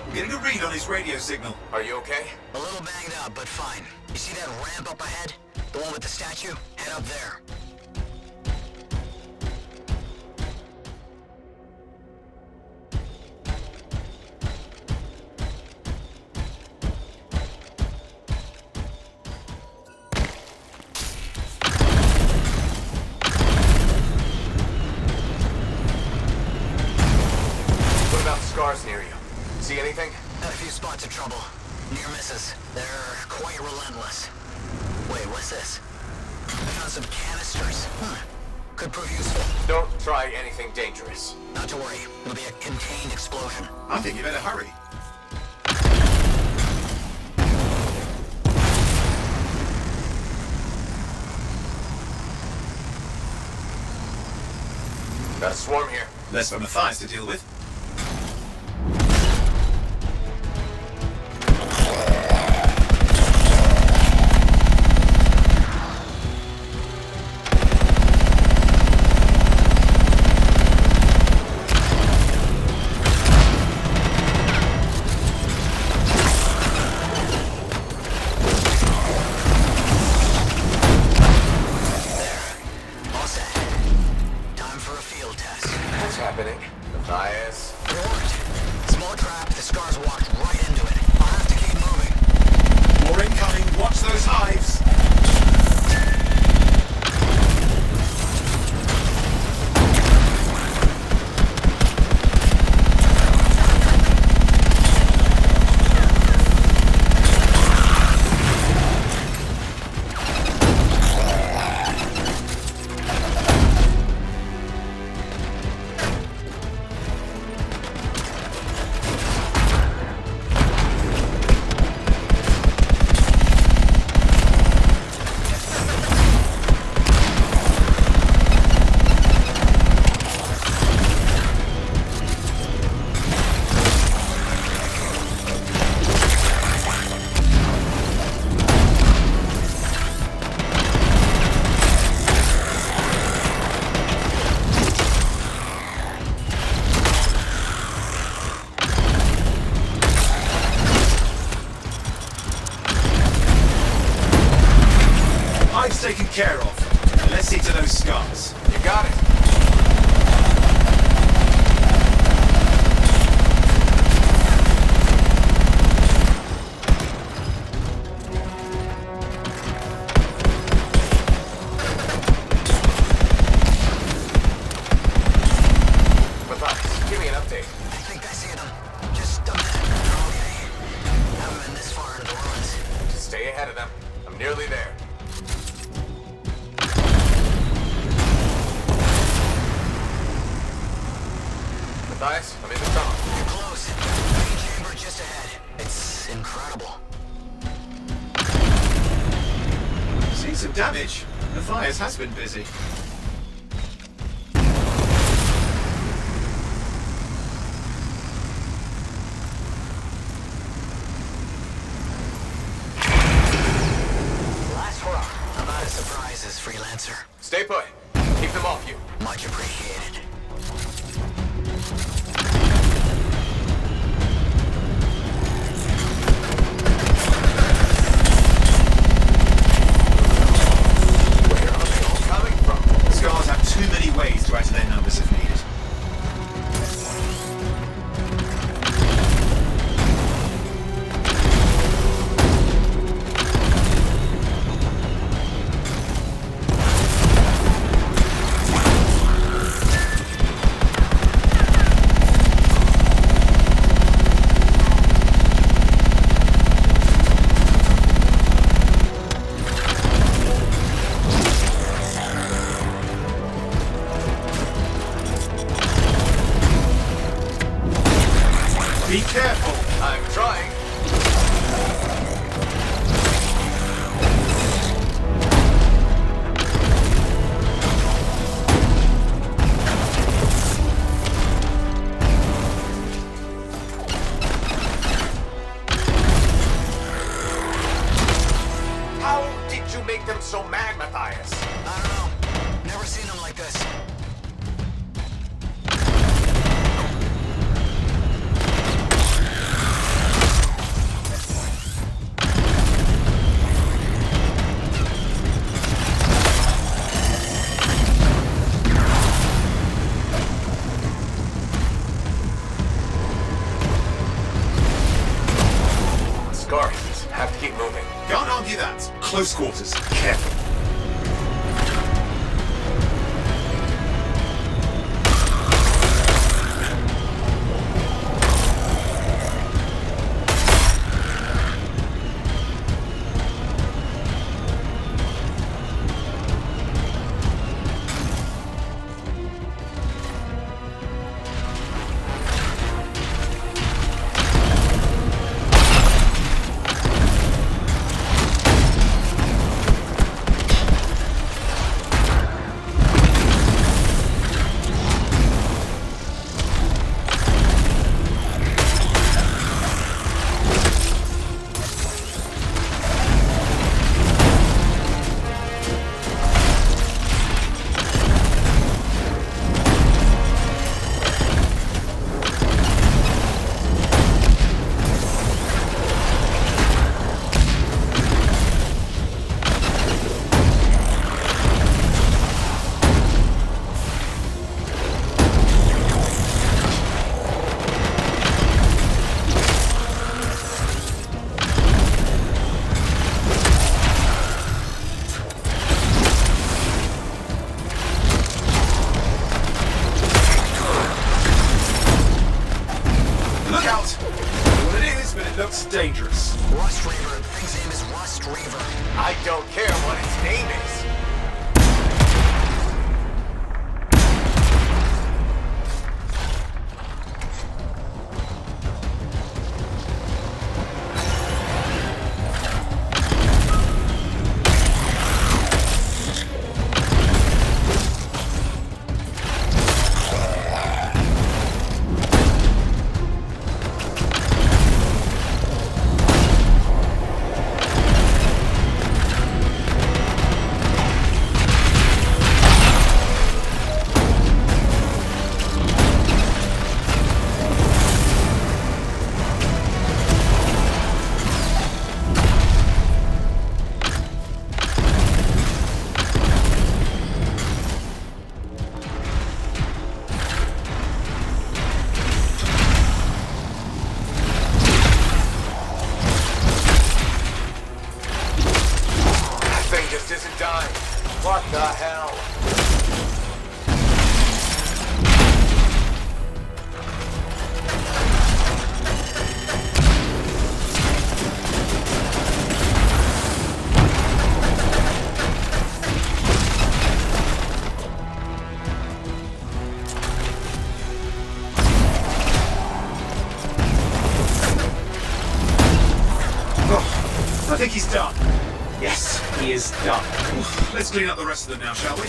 I'm getting a read on his radio signal. Are you okay? A little banged up, but fine. You see that ramp up ahead? The one with the statue? Head up there. What about scars near you? See anything? A few spots of trouble. Near misses. They're quite relentless. Wait, what's this? I found some canisters. Could prove useful. Don't try anything dangerous. Not to worry. It'll be a contained explosion. I think you better hurry. Got a swarm here. Less for Matthias to deal with. Matthias. It worked. Small trap, the scars walked right into it. I'll have to keep moving. More incoming, watch those hives. That's taken care of. Let's see to those scars. You got it. Matthias, give me an update. I think I see them. Just a minute. Okay. Haven't been this far into the ruins. Stay ahead of them. I'm nearly there. Matthias, I'm in the tunnel. You're close. Main chamber just ahead. It's incredible. Seen some damage. Matthias has been busy. Last hurrah. I'm out of surprises, freelancer. Stay put. Keep them off you. Much appreciated. Where are they all coming from? Scars have too many ways to add to their numbers if needed. Be careful. I'm trying. How did you make them so mad, Matthias? I don't know. Never seen them like this. Scar, have to keep moving. Can't argue that. Close quarters. Careful. Look out! What it is, but it looks dangerous. Rust Reaver. The thing's name is Rust Reaver. I don't care what its name is. just isn't dying. What the hell? I think he's done. Yes, he is done. Let's clean up the rest of them now, shall we?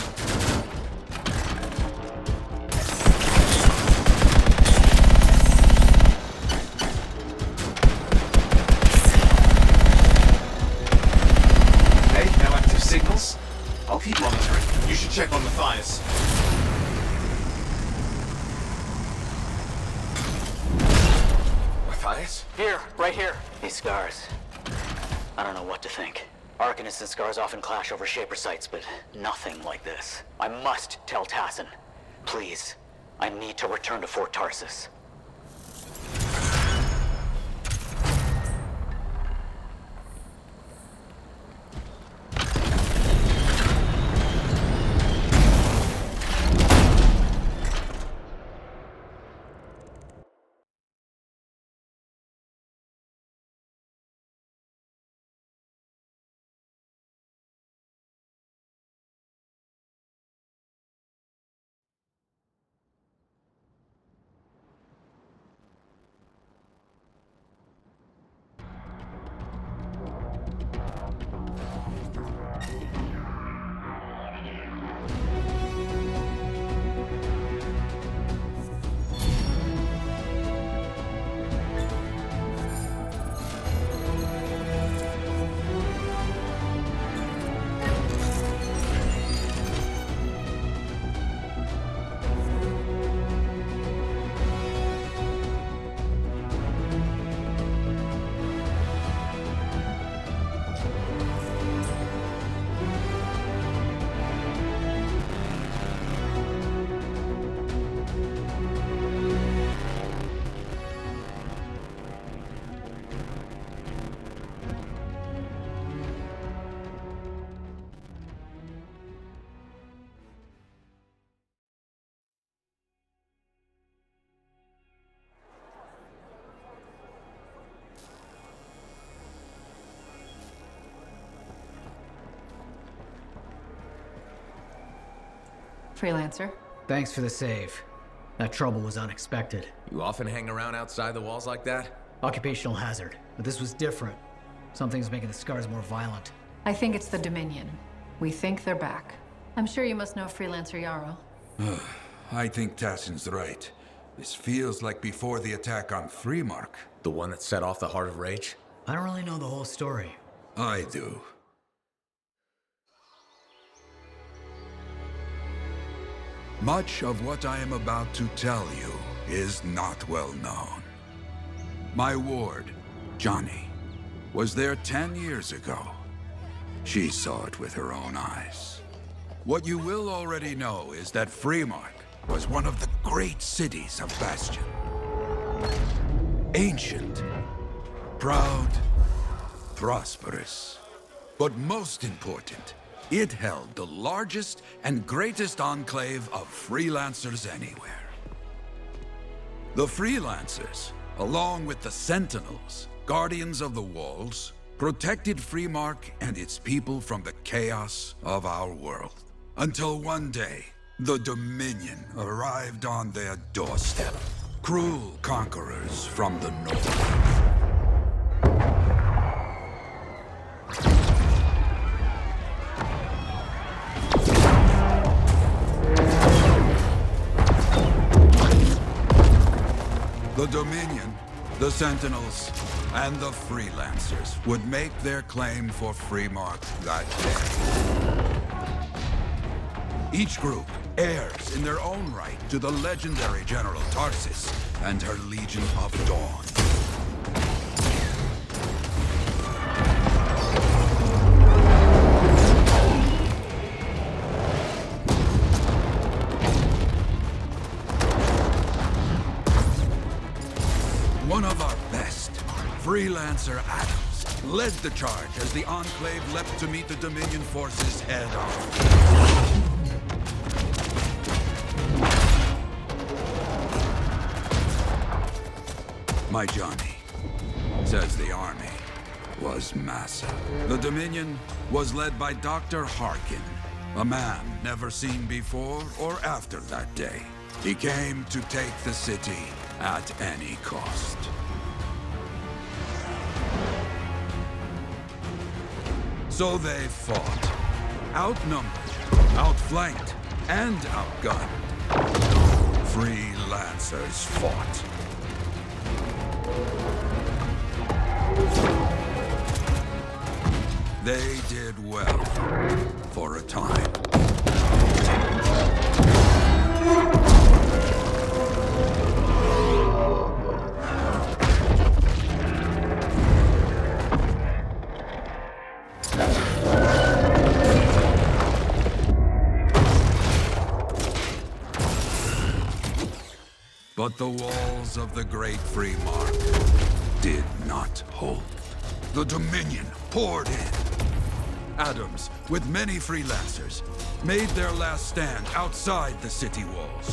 Okay, no active signals. I'll keep monitoring. You should check on the fires. Matthias? Here, right here. These scars. I don't know what to think. Arcanists and scars often clash over Shaper sites, but nothing like this. I must tell Tassin. Please. I need to return to Fort Tarsus. Freelancer. Thanks for the save. That trouble was unexpected. You often hang around outside the walls like that? Occupational hazard, but this was different. Something's making the scars more violent. I think it's the Dominion. We think they're back. I'm sure you must know Freelancer Yarrow. I think Tassin's right. This feels like before the attack on Freemark. The one that set off the Heart of Rage? I don't really know the whole story. I do. Much of what I am about to tell you is not well known. My ward, Johnny, was there 10 years ago. She saw it with her own eyes. What you will already know is that Freemark was one of the great cities of Bastion. Ancient, proud, prosperous. But most important, it held the largest and greatest enclave of freelancers anywhere. The freelancers, along with the Sentinels, guardians of the walls, protected Freemark and its people from the chaos of our world. Until one day, the Dominion arrived on their doorstep. Cruel conquerors from the north. The Dominion, the Sentinels, and the Freelancers would make their claim for Freemark that day. Each group heirs in their own right to the legendary General Tarsus and her Legion of Dawn. One of our best, Freelancer Adams, led the charge as the Enclave leapt to meet the Dominion forces head-on. My Johnny says the army was massive. The Dominion was led by Dr. Harkin, a man never seen before or after that day. He came to take the city at any cost. So they fought, outnumbered, outflanked, and outgunned. Freelancers fought. They did well for a time. But the walls of the Great Free Mark did not hold. The Dominion poured in. Adams, with many freelancers, made their last stand outside the city walls.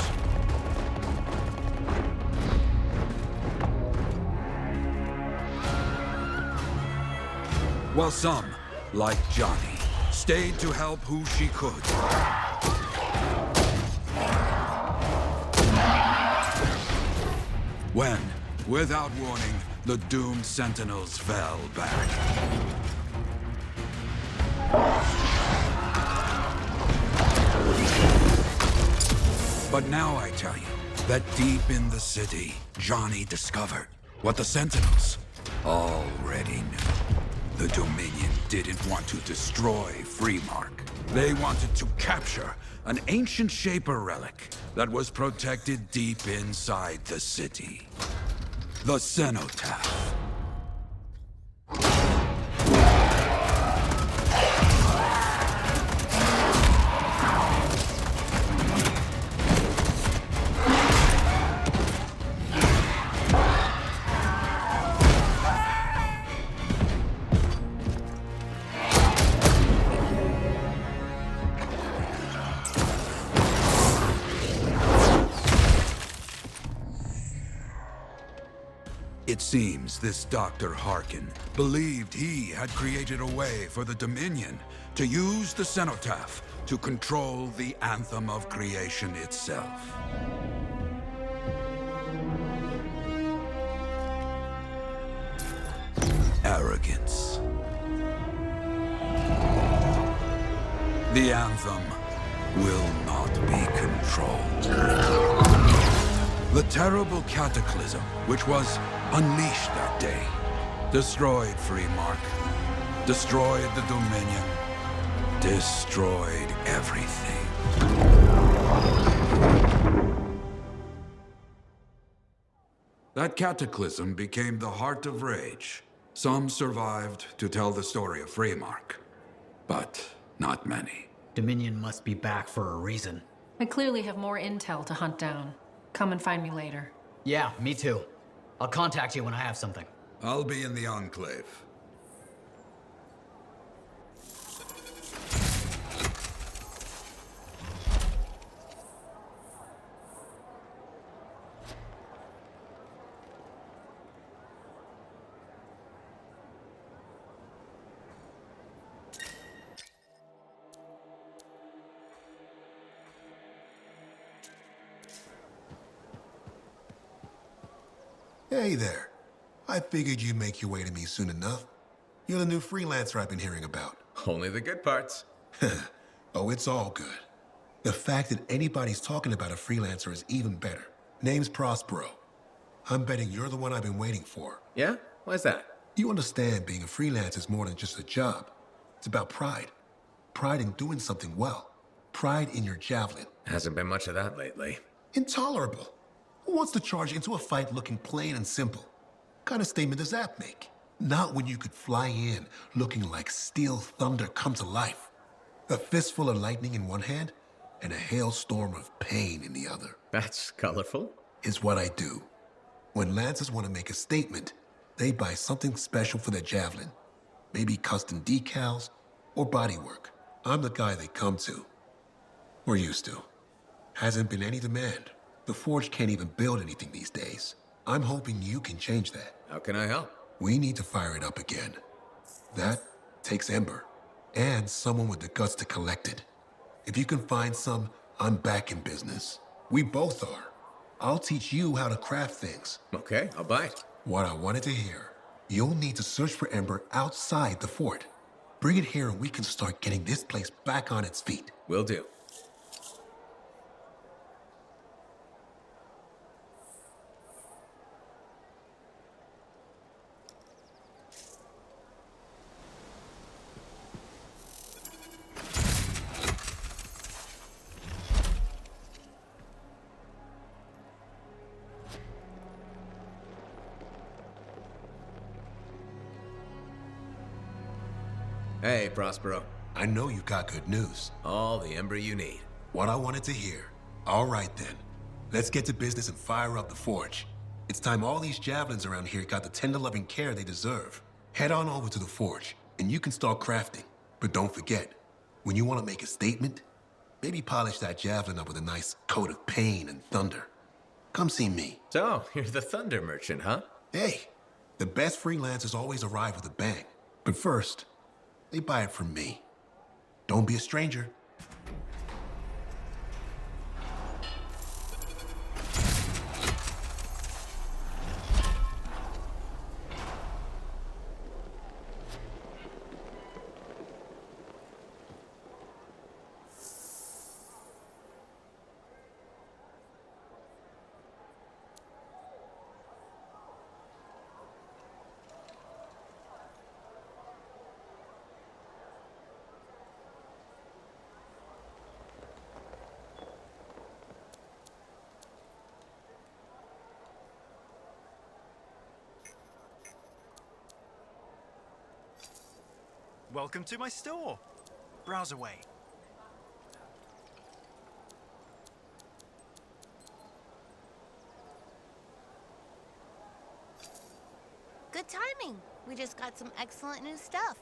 While some, like Johnny, stayed to help who she could. When, without warning, the doomed Sentinels fell back. But now I tell you that deep in the city, Johnny discovered what the Sentinels already knew. The Dominion didn't want to destroy Freemark. They wanted to capture an ancient Shaper relic that was protected deep inside the city. The Cenotaph. It seems this Dr. Harkin believed he had created a way for the Dominion to use the Cenotaph to control the Anthem of Creation itself. Arrogance. The Anthem will not be controlled. The terrible cataclysm, which was unleashed that day, destroyed Freemark, destroyed the Dominion, destroyed everything. That cataclysm became the heart of rage. Some survived to tell the story of Freemark, but not many. Dominion must be back for a reason. I clearly have more intel to hunt down. Come and find me later. Yeah, me too. I'll contact you when I have something. I'll be in the Enclave. Hey there. I figured you'd make your way to me soon enough. You're the new freelancer I've been hearing about. Only the good parts. Oh, it's all good. The fact that anybody's talking about a freelancer is even better. Name's Prospero. I'm betting you're the one I've been waiting for. Yeah? Why's that? You understand being a freelancer is more than just a job. It's about pride. Pride in doing something well. Pride in your javelin. Hasn't been much of that lately. Intolerable. Who wants to charge into a fight looking plain and simple? What kind of statement does that make? Not when you could fly in looking like steel thunder come to life. A fistful of lightning in one hand and a hailstorm of pain in the other. That's colorful. Is what I do. When Lancers want to make a statement, they buy something special for their javelin. Maybe custom decals or bodywork. I'm the guy they come to. Or used to. Hasn't been any demand. The Forge can't even build anything these days. I'm hoping you can change that. How can I help? We need to fire it up again. That takes Ember. And someone with the guts to collect it. If you can find some, I'm back in business. We both are. I'll teach you how to craft things. Okay, I'll bite. What I wanted to hear. You'll need to search for Ember outside the fort. Bring it here and we can start getting this place back on its feet. Will do. Hey, Prospero. I know you got good news. All the Ember you need. What I wanted to hear. All right then. Let's get to business and fire up the Forge. It's time all these javelins around here got the tender loving care they deserve. Head on over to the Forge, and you can start crafting. But don't forget, when you want to make a statement, maybe polish that javelin up with a nice coat of pain and thunder. Come see me. So, you're the thunder merchant, huh? Hey, the best freelancers always arrive with a bang. But first, they buy it from me. Don't be a stranger. Welcome to my store. Browse away. Good timing. We just got some excellent new stuff.